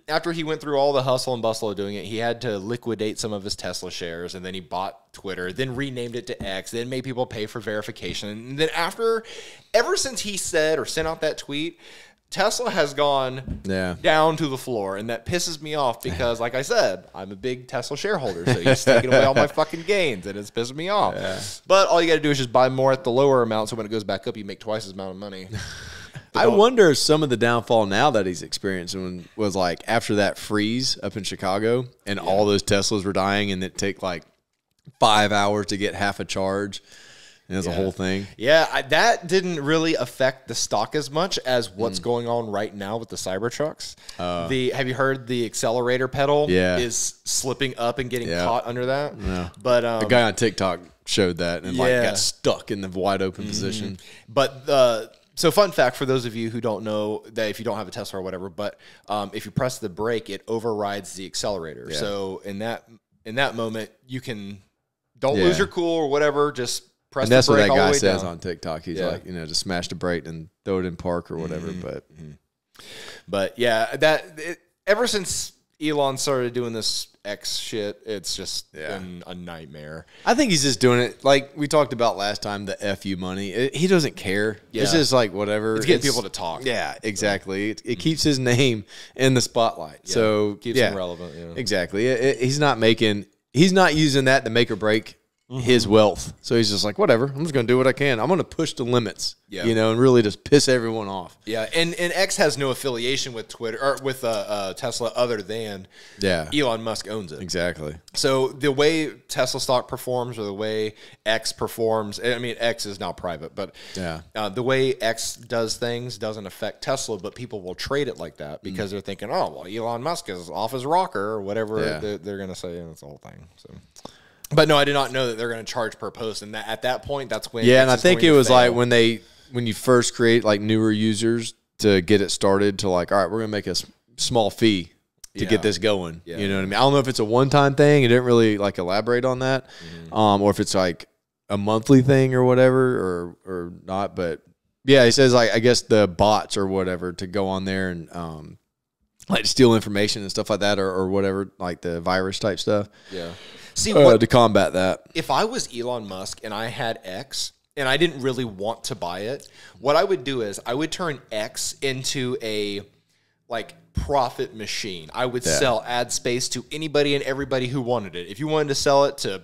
[SPEAKER 4] after he went through all the hustle and bustle of doing it, he had to liquidate some of his Tesla shares, and then he bought Twitter, then renamed it to X, then made people pay for verification. And then ever since he said or sent out that tweet, Tesla has gone down to the floor, and that pisses me off because, like I said, I'm a big Tesla shareholder, so he's taking away all my fucking gains, and it's pissing me off. Yeah. But all you got to do is just buy more at the lower amount, so when it goes back up, you make twice as amount of money.
[SPEAKER 3] I wonder if some of the downfall now that he's experiencing was like after that freeze up in Chicago, and all those Teslas were dying, and it took like 5 hours to get half a charge. It was a whole thing.
[SPEAKER 4] Yeah, that didn't really affect the stock as much as what's going on right now with the Cybertrucks. Have you heard the accelerator pedal is slipping up and getting caught under that? Yeah. But
[SPEAKER 3] the guy on TikTok showed that and like got stuck in the wide open position.
[SPEAKER 4] But so fun fact for those of you who don't know that if you don't have a Tesla or whatever, but if you press the brake, it overrides the accelerator. Yeah. So in that moment, you can don't lose your cool or whatever, just press
[SPEAKER 3] and that's
[SPEAKER 4] the brake
[SPEAKER 3] what that guy says
[SPEAKER 4] down
[SPEAKER 3] on TikTok. He's like, just smash the brake and throw it in park or whatever.
[SPEAKER 4] But yeah, ever since Elon started doing this X shit, it's just been a nightmare.
[SPEAKER 3] I think he's just doing it like we talked about last time. The FU money, he doesn't care. Yeah. It's just like whatever.
[SPEAKER 4] It's getting people to talk.
[SPEAKER 3] Yeah, exactly. It keeps his name in the spotlight. Yeah. So
[SPEAKER 4] keeps him relevant. Yeah.
[SPEAKER 3] Exactly. He's not using that to make or break his wealth. So he's just like, whatever, I'm just going to do what I can. I'm going to push the limits, and really just piss everyone off.
[SPEAKER 4] Yeah, and X has no affiliation with Twitter or with Tesla other than Elon Musk owns it.
[SPEAKER 3] Exactly.
[SPEAKER 4] So the way Tesla stock performs or the way X performs, I mean, X is now private, but the way X does things doesn't affect Tesla, but people will trade it like that because they're thinking, oh, well, Elon Musk is off his rocker or whatever they're going to say, and it's the whole thing. So. But no, I did not know that they're going to charge per post, and at that point, that's when.
[SPEAKER 3] Yeah, and I think it was like when you first create like newer users to get it started to like, all right, we're going to make a small fee to get this going. Yeah. You know what I mean? I don't know if it's a one-time thing. It didn't really like elaborate on that, or if it's like a monthly thing or whatever, or not. But yeah, he says like I guess the bots or whatever to go on there and like steal information and stuff like that, or whatever, like the virus type stuff.
[SPEAKER 4] Yeah. See,
[SPEAKER 3] to combat that.
[SPEAKER 4] If I was Elon Musk and I had X and I didn't really want to buy it, what I would do is I would turn X into a like profit machine. I would sell ad space to anybody and everybody who wanted it. If you wanted to sell it to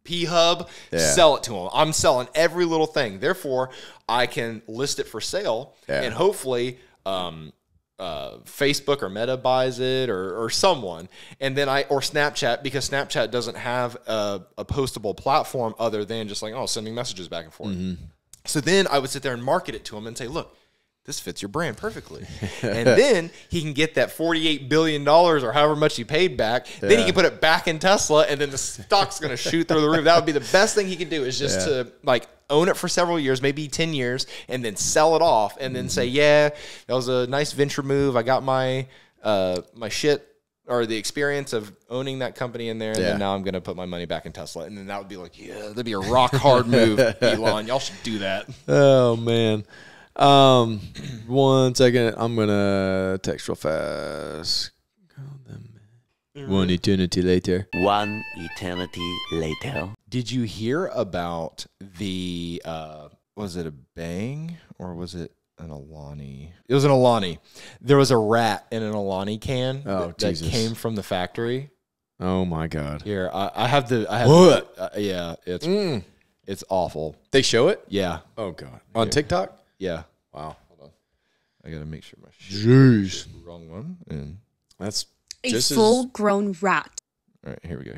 [SPEAKER 4] P-Hub, sell it to them. I'm selling every little thing. Therefore, I can list it for sale, and hopefully Facebook or Meta buys it, or someone, and then or Snapchat, because Snapchat doesn't have a postable platform other than just like, sending messages back and forth. So then I would sit there and market it to him and say, look, this fits your brand perfectly. And then he can get that $48 billion or however much he paid back. Then he can put it back in Tesla, and then the stock's going to shoot through the roof. That would be the best thing he could do, is just to like own it for several years, maybe 10 years, and then sell it off, and then say, yeah, that was a nice venture move. I got my my shit, or the experience of owning that company in there, and then now I'm going to put my money back in Tesla. And then that would be like, that'd be a rock hard move, Elon. Y'all should do that.
[SPEAKER 3] Oh, man. 1 second. I'm going to text real fast. One eternity later.
[SPEAKER 6] One eternity later.
[SPEAKER 4] Did you hear about the, was it a Bang or was it an Alani? It was an Alani. There was a rat in an Alani can that came from the factory.
[SPEAKER 3] Oh my God.
[SPEAKER 4] Here, it's awful.
[SPEAKER 3] They show it?
[SPEAKER 4] Yeah.
[SPEAKER 3] Oh God. On TikTok?
[SPEAKER 4] Yeah.
[SPEAKER 3] Wow.
[SPEAKER 4] Hold on. I got to make sure my
[SPEAKER 3] Jeez.
[SPEAKER 4] wrong one. And
[SPEAKER 3] that's
[SPEAKER 7] a full-grown rat.
[SPEAKER 4] all right, here we go.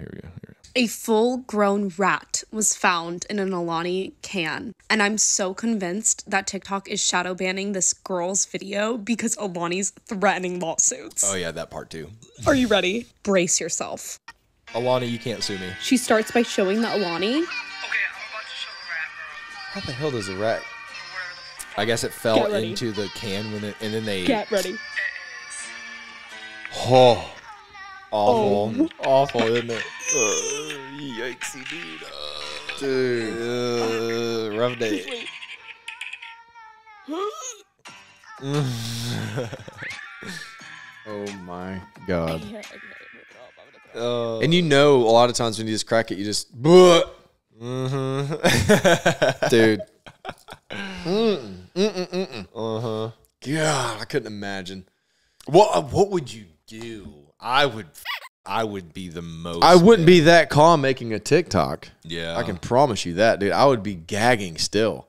[SPEAKER 7] A full-grown rat was found in an Alani can. And I'm so convinced that TikTok is shadow banning this girl's video because Alani's threatening lawsuits.
[SPEAKER 4] Oh yeah, that part too.
[SPEAKER 7] Are you ready? Brace yourself.
[SPEAKER 4] Alani, you can't sue me.
[SPEAKER 7] She starts by showing the Alani.
[SPEAKER 3] how the hell does a rat?
[SPEAKER 4] I guess it fell into the can and then they
[SPEAKER 7] Get ready.
[SPEAKER 4] awful, awful, isn't it? Yikesy, dude. Rough day.
[SPEAKER 3] Oh my God. And you know, a lot of times when you just crack it, you just, dude. God, I couldn't imagine.
[SPEAKER 4] What would you do? I would be the most.
[SPEAKER 3] I wouldn't be that calm making a TikTok.
[SPEAKER 4] Yeah,
[SPEAKER 3] I can promise you that, dude. I would be gagging still.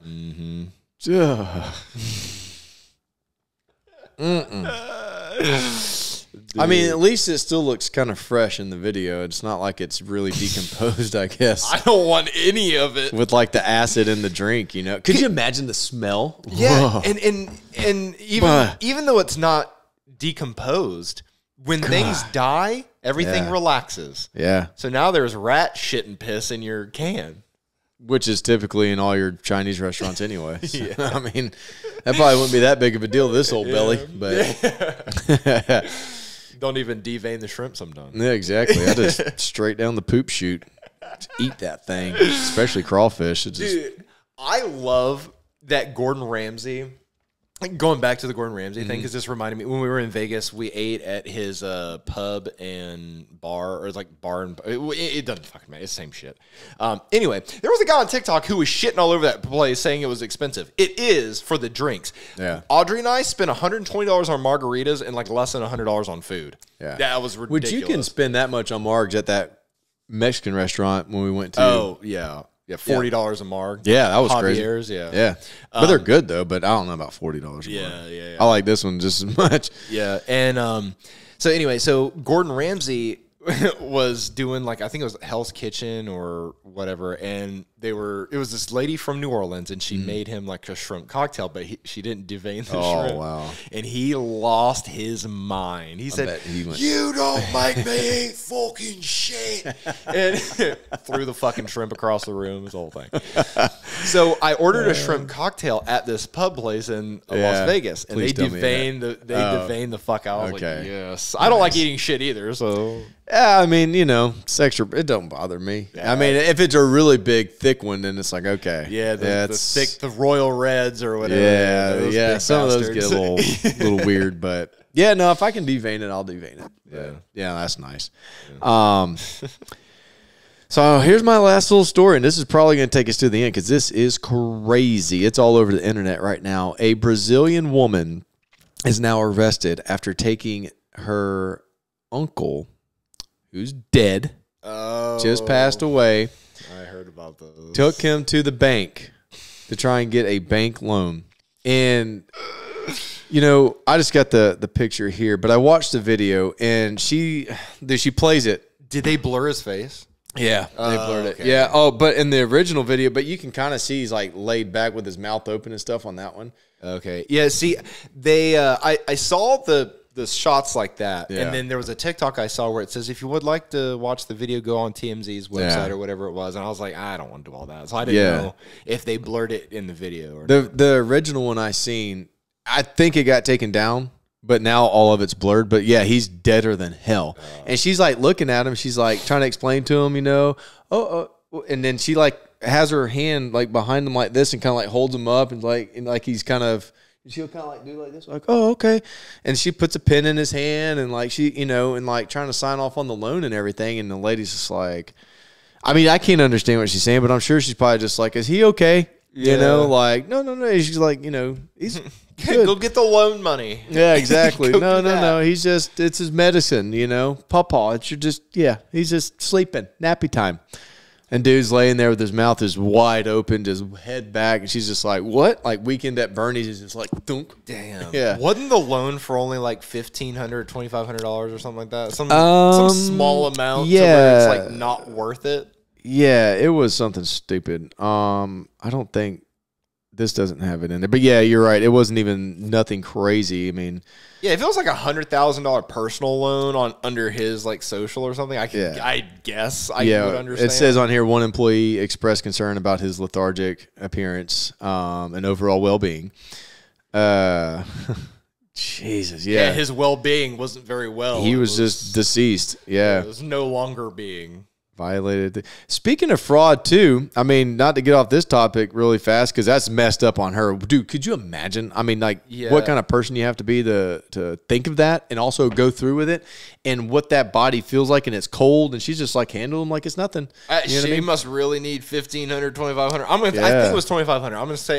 [SPEAKER 3] I mean, at least it still looks kind of fresh in the video. It's not like it's really decomposed, I guess.
[SPEAKER 4] I don't want any of it.
[SPEAKER 3] With like the acid in the drink, you know. Could you imagine the smell?
[SPEAKER 4] Yeah, and even though it's not decomposed, when things die, everything relaxes.
[SPEAKER 3] Yeah.
[SPEAKER 4] So now there's rat shit and piss in your can.
[SPEAKER 3] Which is typically in all your Chinese restaurants anyway. So, I mean, that probably wouldn't be that big of a deal to this old belly. But
[SPEAKER 4] don't even devein the shrimp sometimes.
[SPEAKER 3] Yeah, exactly. I just straight down the poop chute. Just eat that thing, especially crawfish.
[SPEAKER 4] Dude, I love that Gordon Ramsay. Going back to the Gordon Ramsay thing, because this reminded me, when we were in Vegas, we ate at his pub and bar, or like bar and it doesn't fucking matter. It's the same shit. Anyway, there was a guy on TikTok who was shitting all over that place saying it was expensive. It is for the drinks.
[SPEAKER 3] Yeah.
[SPEAKER 4] Audrey and I spent $120 on margaritas and like less than $100 on food.
[SPEAKER 3] Yeah.
[SPEAKER 4] That was ridiculous.
[SPEAKER 3] Which you can spend that much on margs at that Mexican restaurant when we went to.
[SPEAKER 4] Oh, yeah. Yeah, $40 a marg.
[SPEAKER 3] Yeah, that was
[SPEAKER 4] Javier's,
[SPEAKER 3] crazy.
[SPEAKER 4] Yeah.
[SPEAKER 3] Yeah. But they're good, though. But I don't know about $40 a marg.
[SPEAKER 4] Yeah.
[SPEAKER 3] I like this one just as much.
[SPEAKER 4] Yeah. And so anyway, so Gordon Ramsay was doing like, I think it was Hell's Kitchen or whatever, and it was this lady from New Orleans, and she made him like a shrimp cocktail, but she didn't devein the shrimp.
[SPEAKER 3] Wow.
[SPEAKER 4] And he lost his mind. He said, "You don't make me eat fucking shit," and threw the fucking shrimp across the room. This whole thing. So I ordered a shrimp cocktail at this pub place in Las Vegas, and they deveined the fuck out. I was like, yes. I don't like eating shit either, so.
[SPEAKER 3] Yeah, I mean, you know, it's extra. It don't bother me. I mean, if it's a really big, thick one, then it's like, okay.
[SPEAKER 4] Yeah, the Royal Reds or whatever.
[SPEAKER 3] Yeah. Some of those get a little weird, but yeah, no, if I can devein it, I'll devein it. Yeah, that's nice. So here's my last little story, and this is probably going to take us to the end because this is crazy. It's all over the internet right now. A Brazilian woman is now arrested after taking her uncle, who's dead, just passed away.
[SPEAKER 4] I heard about those.
[SPEAKER 3] Took him to the bank to try and get a bank loan. And, you know, I just got the picture here, but I watched the video, and she plays it.
[SPEAKER 4] Did they blur his face?
[SPEAKER 3] Yeah, they blurred it.
[SPEAKER 4] Okay.
[SPEAKER 3] Yeah. Oh, but in the original video, but you can kind of see he's like laid back with his mouth open and stuff on that one.
[SPEAKER 4] Okay. Yeah. See, they. I saw the shots like that,
[SPEAKER 3] Yeah.
[SPEAKER 4] and then there was a TikTok I saw where it says, if you would like to watch the video, go on TMZ's website or whatever it was, and I was like, I don't want to do all that, so I didn't know if they blurred it in the video or not.
[SPEAKER 3] The original one I seen, I think it got taken down. But now all of it's blurred. But yeah, he's deader than hell. And she's like looking at him. She's like trying to explain to him, you know, and then she like has her hand like behind him like this and kind of like holds him up and like he's kind of, she'll kind of like do like this, like, oh, okay. And she puts a pen in his hand and like she, you know, and like trying to sign off on the loan and everything. And the lady's just like, I mean, I can't understand what she's saying, but I'm sure she's probably just like, is he okay? You know, like, no. She's like, you know, he's good.
[SPEAKER 4] Go get the loan money.
[SPEAKER 3] Yeah, exactly.
[SPEAKER 4] Go
[SPEAKER 3] No.
[SPEAKER 4] do that.
[SPEAKER 3] He's just, it's his medicine, you know. Pawpaw, it's just, yeah, he's just sleeping, nappy time. And dude's laying there with his mouth is wide open, just head back, and she's just like, what? Like Weekend at Bernie's is just like, thunk.
[SPEAKER 4] Damn.
[SPEAKER 3] Yeah.
[SPEAKER 4] Wasn't the loan for only like $1,500, $2,500 or something like that? Some small amount to where it's like not worth it?
[SPEAKER 3] Yeah, it was something stupid. I don't think this doesn't have it in there. But yeah, you're right. It wasn't even nothing crazy. I mean,
[SPEAKER 4] yeah, if it was like $100,000 personal loan on under his like social or something, I guess I would understand.
[SPEAKER 3] It says on here one employee expressed concern about his lethargic appearance and overall well-being. Jesus, yeah.
[SPEAKER 4] His well-being wasn't very well.
[SPEAKER 3] He was just deceased. Yeah.
[SPEAKER 4] It was no longer being.
[SPEAKER 3] Violated. Speaking of fraud, too, I mean, not to get off this topic really fast because that's messed up on her. Dude, could you imagine? I mean, like, what kind of person you have to be to think of that and also go through with it and what that body feels like and it's cold and she's just like handling them like it's nothing.
[SPEAKER 4] She must really need $1,500, $2,500. I think it was $2,500.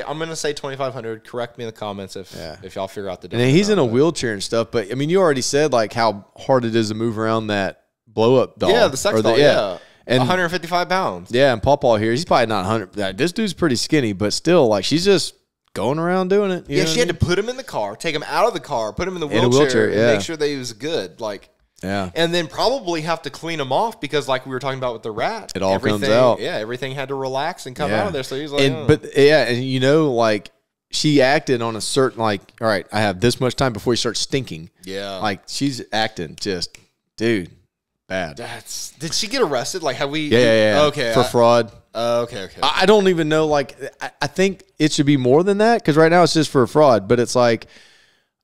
[SPEAKER 4] I'm gonna say $2,500. Correct me in the comments if y'all figure out the difference.
[SPEAKER 3] And he's in a wheelchair and stuff, but I mean, you already said like how hard it is to move around that blow up doll.
[SPEAKER 4] Yeah, the sex doll. Yeah. And 155 pounds.
[SPEAKER 3] Yeah, and Pawpaw here, he's probably not 100. This dude's pretty skinny, but still, like, she's just going around doing it.
[SPEAKER 4] Yeah, she had to put him in the car, take him out of the car, put him in the wheelchair, and make sure that he was good. Like,
[SPEAKER 3] yeah. And
[SPEAKER 4] then probably have to clean him off because, like we were talking about with the rat,
[SPEAKER 3] it all comes out.
[SPEAKER 4] Yeah, everything had to relax and come out of there. So he's like,
[SPEAKER 3] and you know, like, she acted on a certain, like, all right, I have this much time before he starts stinking.
[SPEAKER 4] Yeah.
[SPEAKER 3] Like, she's acting just, dude. Bad.
[SPEAKER 4] Did she get arrested? Like, have we?
[SPEAKER 3] Yeah.
[SPEAKER 4] Okay.
[SPEAKER 3] For fraud.
[SPEAKER 4] Okay.
[SPEAKER 3] I don't even know. Like, I think it should be more than that because right now it's just for fraud. But it's like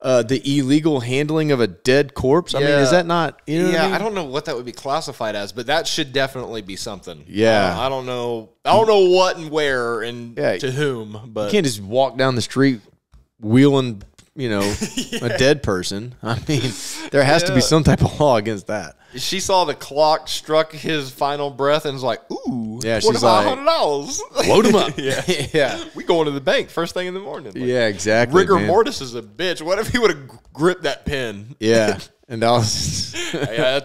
[SPEAKER 3] the illegal handling of a dead corpse. I mean, is that not? You know what I mean?
[SPEAKER 4] I don't know what that would be classified as, but that should definitely be something.
[SPEAKER 3] Yeah.
[SPEAKER 4] I don't know. I don't know what and where and to whom. But
[SPEAKER 3] you can't just walk down the street wheeling, you know, a dead person. I mean, there has to be some type of law against that.
[SPEAKER 4] She saw the clock struck his final breath and was like, ooh,
[SPEAKER 3] yeah,
[SPEAKER 4] what
[SPEAKER 3] she's
[SPEAKER 4] about
[SPEAKER 3] like,
[SPEAKER 4] $100?
[SPEAKER 3] Load him up.
[SPEAKER 4] Yeah. We going to the bank first thing in the morning. Like,
[SPEAKER 3] yeah, exactly.
[SPEAKER 4] Rigor mortis is a bitch. What if he would have gripped that pen?
[SPEAKER 3] Yeah. And that was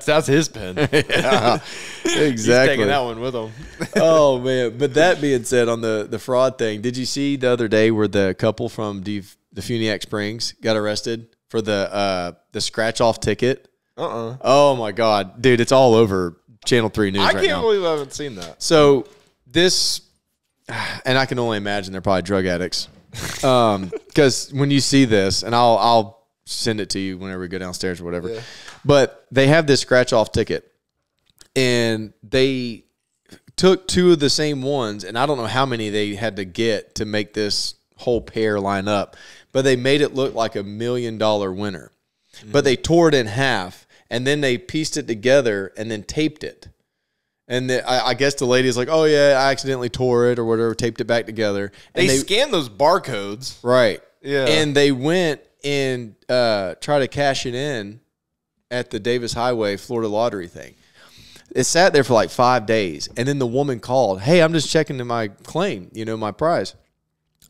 [SPEAKER 4] that's his pen.
[SPEAKER 3] Yeah, exactly.
[SPEAKER 4] He's taking that one with him.
[SPEAKER 3] Oh, man. But that being said, on the fraud thing, did you see the other day where the couple from the Funiac Springs got arrested for the scratch-off ticket? Oh, my God. Dude, it's all over Channel 3 News right now.
[SPEAKER 4] I can't believe I haven't seen that.
[SPEAKER 3] So this, and I can only imagine they're probably drug addicts. Because when you see this, and I'll send it to you whenever we go downstairs or whatever. Yeah. But they have this scratch-off ticket, and they took two of the same ones, and I don't know how many they had to get to make this whole pair line up, but they made it look like $1 million winner. Mm-hmm. But they tore it in half, and then they pieced it together and then taped it. And I guess the lady is like, oh, yeah, I accidentally tore it or whatever, taped it back together. And
[SPEAKER 4] they scanned those barcodes.
[SPEAKER 3] Right.
[SPEAKER 4] Yeah.
[SPEAKER 3] And they went and tried to cash it in at the Davis Highway Florida Lottery thing. It sat there for like 5 days. And then the woman called, hey, I'm just checking in my claim, my prize.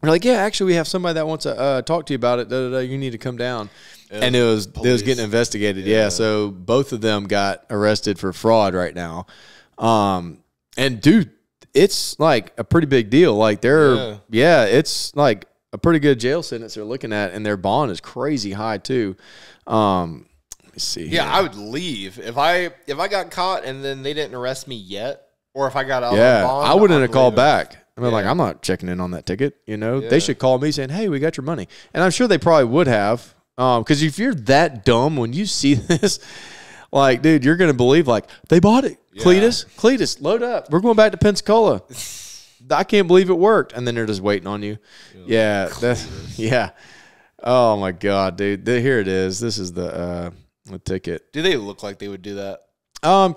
[SPEAKER 3] We're like, yeah, actually, we have somebody that wants to talk to you about it. You need to come down. And it was getting investigated. Yeah. So both of them got arrested for fraud right now. And dude, it's like a pretty big deal. Like it's like a pretty good jail sentence they're looking at, and their bond is crazy high too. Let me see.
[SPEAKER 4] Yeah, I would leave if I got caught and then they didn't arrest me yet, or if I got out on bond.
[SPEAKER 3] I wouldn't have called back. I mean, like, I'm not checking in on that ticket. They should call me saying, "Hey, we got your money," and I'm sure they probably would have. Because if you're that dumb when you see this, like, dude, you're gonna believe like they bought it. Yeah. Cletus, load up. We're going back to Pensacola. I can't believe it worked. And then they're just waiting on you. Yeah, yeah. Oh my God, dude. Here it is. This is the ticket.
[SPEAKER 4] Do they look like they would do that?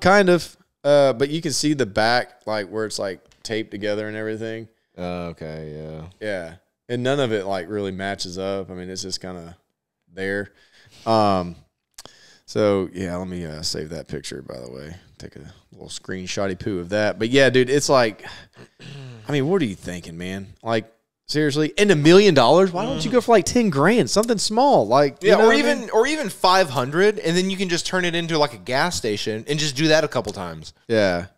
[SPEAKER 3] Kind of. But you can see the back, like where it's like taped together and everything.
[SPEAKER 4] Okay, yeah.
[SPEAKER 3] Yeah. And none of it like really matches up. I mean, it's just kind of there. So yeah, let me save that picture, by the way. Take a little screenshotty poo of that. But yeah, dude, it's like, I mean, what are you thinking, man? Like, seriously? And $1 million? Why don't you go for like 10 grand? Something small. Like,
[SPEAKER 4] yeah, or even 500, and then you can just turn it into like a gas station and just do that a couple times.
[SPEAKER 3] Yeah.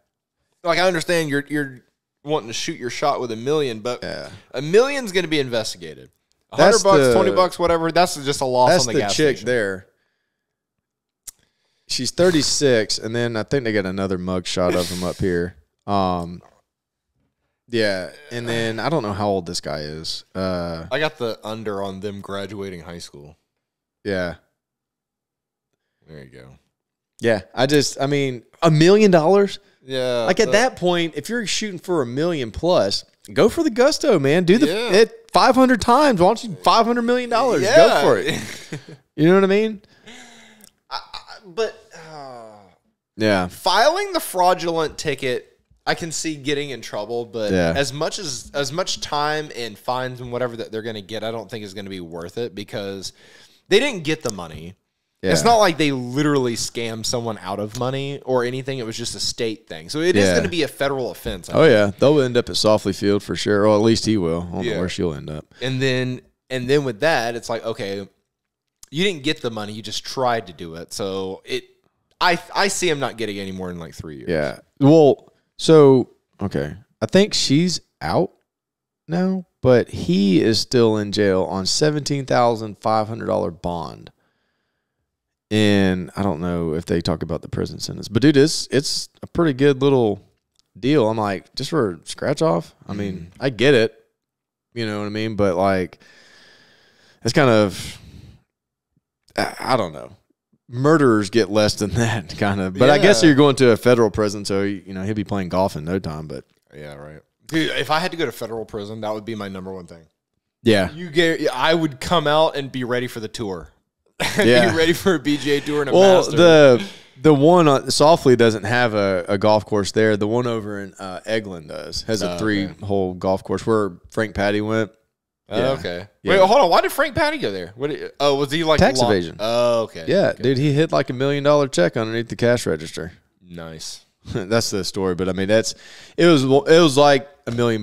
[SPEAKER 4] Like, I understand you're wanting to shoot your shot with $1 million, but $1 million's going to be investigated. $100, $20, whatever. That's just a loss on the gas station.
[SPEAKER 3] That's the chick there. She's 36, and then I think they got another mug shot of him up here. Yeah, and then I don't know how old this guy is.
[SPEAKER 4] I got the under on them graduating high school.
[SPEAKER 3] Yeah.
[SPEAKER 4] There you go.
[SPEAKER 3] Yeah, I mean, $1 million?
[SPEAKER 4] Yeah.
[SPEAKER 3] Like at that point, if you're shooting for $1 million plus, go for the gusto, man. Do it 500 times. Why don't you $500 million?
[SPEAKER 4] Yeah.
[SPEAKER 3] Go for it. You know what I mean? Yeah,
[SPEAKER 4] filing the fraudulent ticket, I can see getting in trouble, but as much time and fines and whatever that they're going to get, I don't think is going to be worth it because they didn't get the money. Yeah. It's not like they literally scammed someone out of money or anything. It was just a state thing. So it is going to be a federal offense.
[SPEAKER 3] Yeah. They'll end up at Softly Field for sure. Or at least he will. I don't know where she'll end up.
[SPEAKER 4] And then with that, it's like, okay, you didn't get the money. You just tried to do it. So I see him not getting any more than like 3 years.
[SPEAKER 3] Yeah. Well, so, okay. I think she's out now, but he is still in jail on $17,500 bond. And I don't know if they talk about the prison sentence. But, dude, it's a pretty good little deal. I'm like, just for a scratch off? I mean, I get it. You know what I mean? But, like, it's kind of, I don't know. Murderers get less than that, kind of. But I guess you're going to a federal prison, so, he'll be playing golf in no time. But
[SPEAKER 4] yeah, right. Dude, if I had to go to federal prison, that would be my number one thing.
[SPEAKER 3] Yeah.
[SPEAKER 4] I would come out and be ready for the tour. Be ready for a BJ tour and a master.
[SPEAKER 3] The one on Softly doesn't have a golf course there. The one over in Eglin has a 3-hole golf course where Frank Patty went.
[SPEAKER 4] Yeah. Okay. Yeah. Wait, hold on. Why did Frank Patty go there? Was he like
[SPEAKER 3] tax evasion?
[SPEAKER 4] Oh, okay.
[SPEAKER 3] Yeah,
[SPEAKER 4] okay.
[SPEAKER 3] Dude, he hit like $1 million check underneath the cash register.
[SPEAKER 4] Nice.
[SPEAKER 3] That's the story, but I mean, it was like $1 million,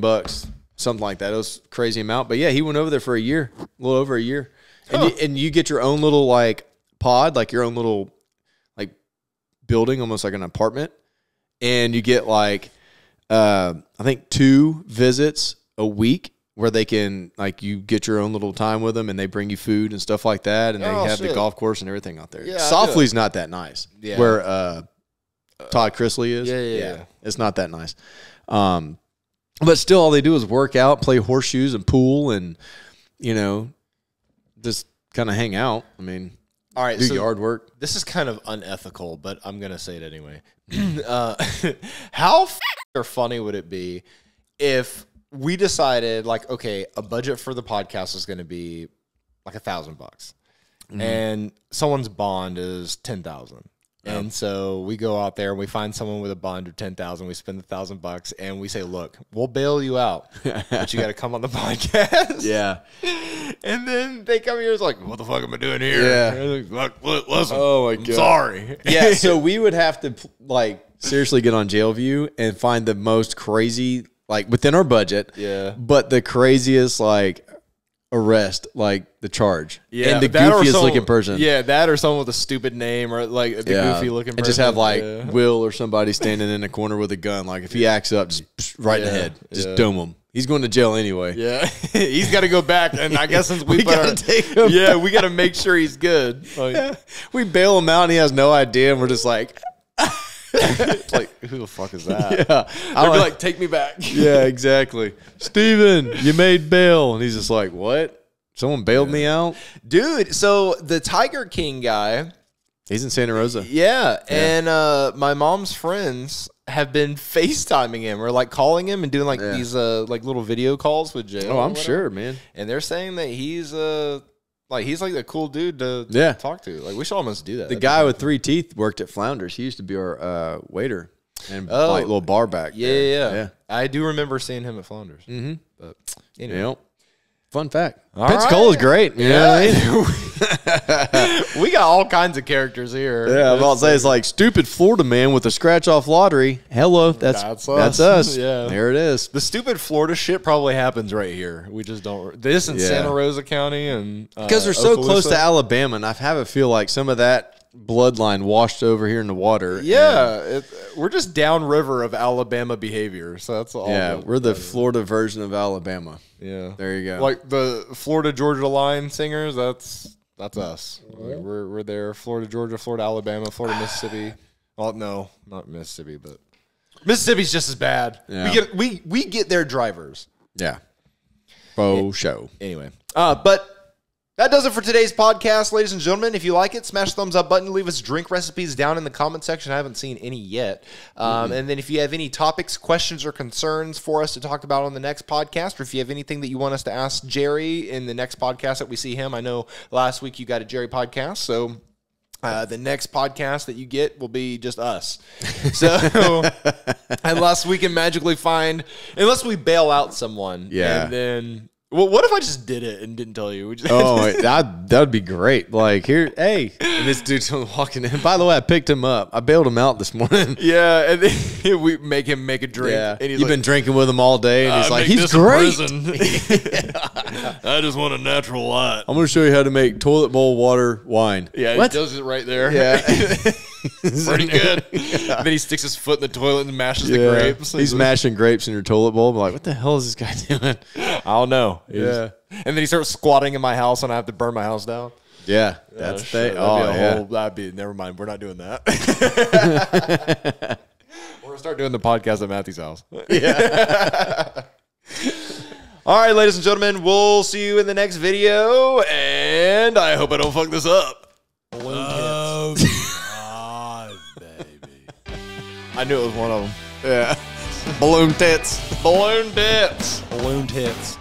[SPEAKER 3] something like that. It was a crazy amount, but yeah, he went over there for a year, a little over a year, and you get your own little like pod, like your own little like building, almost like an apartment, and you get like I think 2 visits a week. Where they can, like, you get your own little time with them and they bring you food and stuff like that. And they have the golf course and everything out there. Yeah, Softly's not that nice. Yeah. Where Todd Chrisley is.
[SPEAKER 4] Yeah.
[SPEAKER 3] It's not that nice. But still, all they do is work out, play horseshoes and pool and, just kind of hang out. I mean,
[SPEAKER 4] all right,
[SPEAKER 3] do yard work.
[SPEAKER 4] This is kind of unethical, but I'm going to say it anyway. How funny would it be if we decided, like, okay, a budget for the podcast is going to be like $1,000, and someone's bond is $10,000, and so we go out there and we find someone with a bond of $10,000. We spend $1,000, and we say, "Look, we'll bail you out, but you got to come on the podcast."
[SPEAKER 3] Yeah,
[SPEAKER 4] and then they come here, it's like, "What the fuck am I doing here?"
[SPEAKER 3] Yeah,
[SPEAKER 4] like, listen,
[SPEAKER 3] oh my god,
[SPEAKER 4] sorry.
[SPEAKER 3] Yeah, so we would have to like seriously get on Jailview and find the most crazy, like within our budget.
[SPEAKER 4] Yeah.
[SPEAKER 3] But the craziest like arrest, like the charge.
[SPEAKER 4] Yeah.
[SPEAKER 3] And the
[SPEAKER 4] that or
[SPEAKER 3] goofiest
[SPEAKER 4] some-
[SPEAKER 3] looking person.
[SPEAKER 4] Yeah, that or someone with a stupid name or like the goofy looking person.
[SPEAKER 3] And just have like
[SPEAKER 4] Yeah.
[SPEAKER 3] Will or somebody standing in a corner with a gun. Like if he acts up, just right in the
[SPEAKER 4] Yeah.
[SPEAKER 3] head. Just
[SPEAKER 4] Yeah.
[SPEAKER 3] dome him. He's going to jail anyway.
[SPEAKER 4] Yeah, he's got to go back, and I guess since we put
[SPEAKER 3] gotta
[SPEAKER 4] our,
[SPEAKER 3] take him
[SPEAKER 4] yeah, we got to make sure he's good. Like,
[SPEAKER 3] We bail him out and he has no idea. And we're just like,
[SPEAKER 4] it's like, who the fuck is that?
[SPEAKER 3] yeah.
[SPEAKER 4] I'd be like, take me back.
[SPEAKER 3] Yeah, exactly. Steven, you made bail. And he's just like, what? Someone bailed me out?
[SPEAKER 4] Dude. So the Tiger King guy,
[SPEAKER 3] He's in Santa Rosa.
[SPEAKER 4] yeah. And my mom's friends have been FaceTiming him or like calling him and doing like these like little video calls with jail.
[SPEAKER 3] Oh,
[SPEAKER 4] or
[SPEAKER 3] I'm
[SPEAKER 4] whatever.
[SPEAKER 3] sure, man.
[SPEAKER 4] And they're saying that he's like the cool dude to talk to. Like we should almost do that.
[SPEAKER 3] The guy with 3 teeth worked at Flounders. He used to be our waiter and like little bar back.
[SPEAKER 4] Yeah. I do remember seeing him at Flounders.
[SPEAKER 3] Mm-hmm.
[SPEAKER 4] But anyway.
[SPEAKER 3] Yep. Fun fact.
[SPEAKER 4] All
[SPEAKER 3] Pensacola's great. You know what I mean?
[SPEAKER 4] We got all kinds of characters here.
[SPEAKER 3] Yeah, I'm about to say it's like stupid Florida man with a scratch off lottery. Hello, that's us.
[SPEAKER 4] Yeah.
[SPEAKER 3] There it is.
[SPEAKER 4] The stupid Florida shit probably happens right here. We just don't. This in Santa Rosa County and
[SPEAKER 3] Because they're so close to
[SPEAKER 4] Okaloosa.
[SPEAKER 3] Alabama, and I have a feel like some of that bloodline washed over here in the water.
[SPEAKER 4] Yeah, we're just downriver of Alabama behavior. So that's all.
[SPEAKER 3] Yeah, we're the Florida version of Alabama.
[SPEAKER 4] Yeah,
[SPEAKER 3] There you go.
[SPEAKER 4] like the Florida Georgia Line singers. That's us. Like, we're there. Florida Georgia, Florida Alabama, Florida Mississippi. Well, no, not Mississippi, but Mississippi's just as bad.
[SPEAKER 3] Yeah.
[SPEAKER 4] We get their drivers.
[SPEAKER 3] Yeah. Faux show.
[SPEAKER 4] Anyway, but that does it for today's podcast, ladies and gentlemen. If you like it, smash the thumbs up button. Leave us drink recipes down in the comment section. I haven't seen any yet. And then if you have any topics, questions, or concerns for us to talk about on the next podcast, or if you have anything that you want us to ask Jerry in the next podcast that we see him, I know last week you got a Jerry podcast, so the next podcast that you get will be just us. So unless we can magically unless we bail out someone, and then. Well, what if I just did it and didn't tell you?
[SPEAKER 3] That would be great. Like, here, hey, and this dude's walking in. By the way, I picked him up. I bailed him out this morning.
[SPEAKER 4] Yeah, and then we make him make a drink.
[SPEAKER 3] Yeah,
[SPEAKER 4] and he's
[SPEAKER 3] you've been drinking with him all day, and he's like,
[SPEAKER 4] make
[SPEAKER 3] he's
[SPEAKER 4] this in
[SPEAKER 3] great.
[SPEAKER 4] prison. I just want a natural light.
[SPEAKER 3] I'm going to show you how to make toilet bowl water wine.
[SPEAKER 4] Yeah,
[SPEAKER 3] What?
[SPEAKER 4] he does it right there.
[SPEAKER 3] Yeah.
[SPEAKER 4] Pretty good. Then he sticks his foot in the toilet and mashes the grapes.
[SPEAKER 3] He's mashing grapes in your toilet bowl. I'm like, what the hell is this guy doing?
[SPEAKER 4] I don't know.
[SPEAKER 3] Yeah.
[SPEAKER 4] And then he starts squatting in my house, and I have to burn my house down.
[SPEAKER 3] Yeah, that's
[SPEAKER 4] shit.
[SPEAKER 3] the oh yeah.
[SPEAKER 4] That'd be never mind. We're not doing that. We're gonna start doing the podcast at Matthew's house. Yeah. All right, ladies and gentlemen, we'll see you in the next video, and I hope I don't fuck this up. Balloon tits. God, baby. I knew it was one of them.
[SPEAKER 3] Yeah. Balloon tits.
[SPEAKER 4] Balloon tits.
[SPEAKER 5] Balloon tits.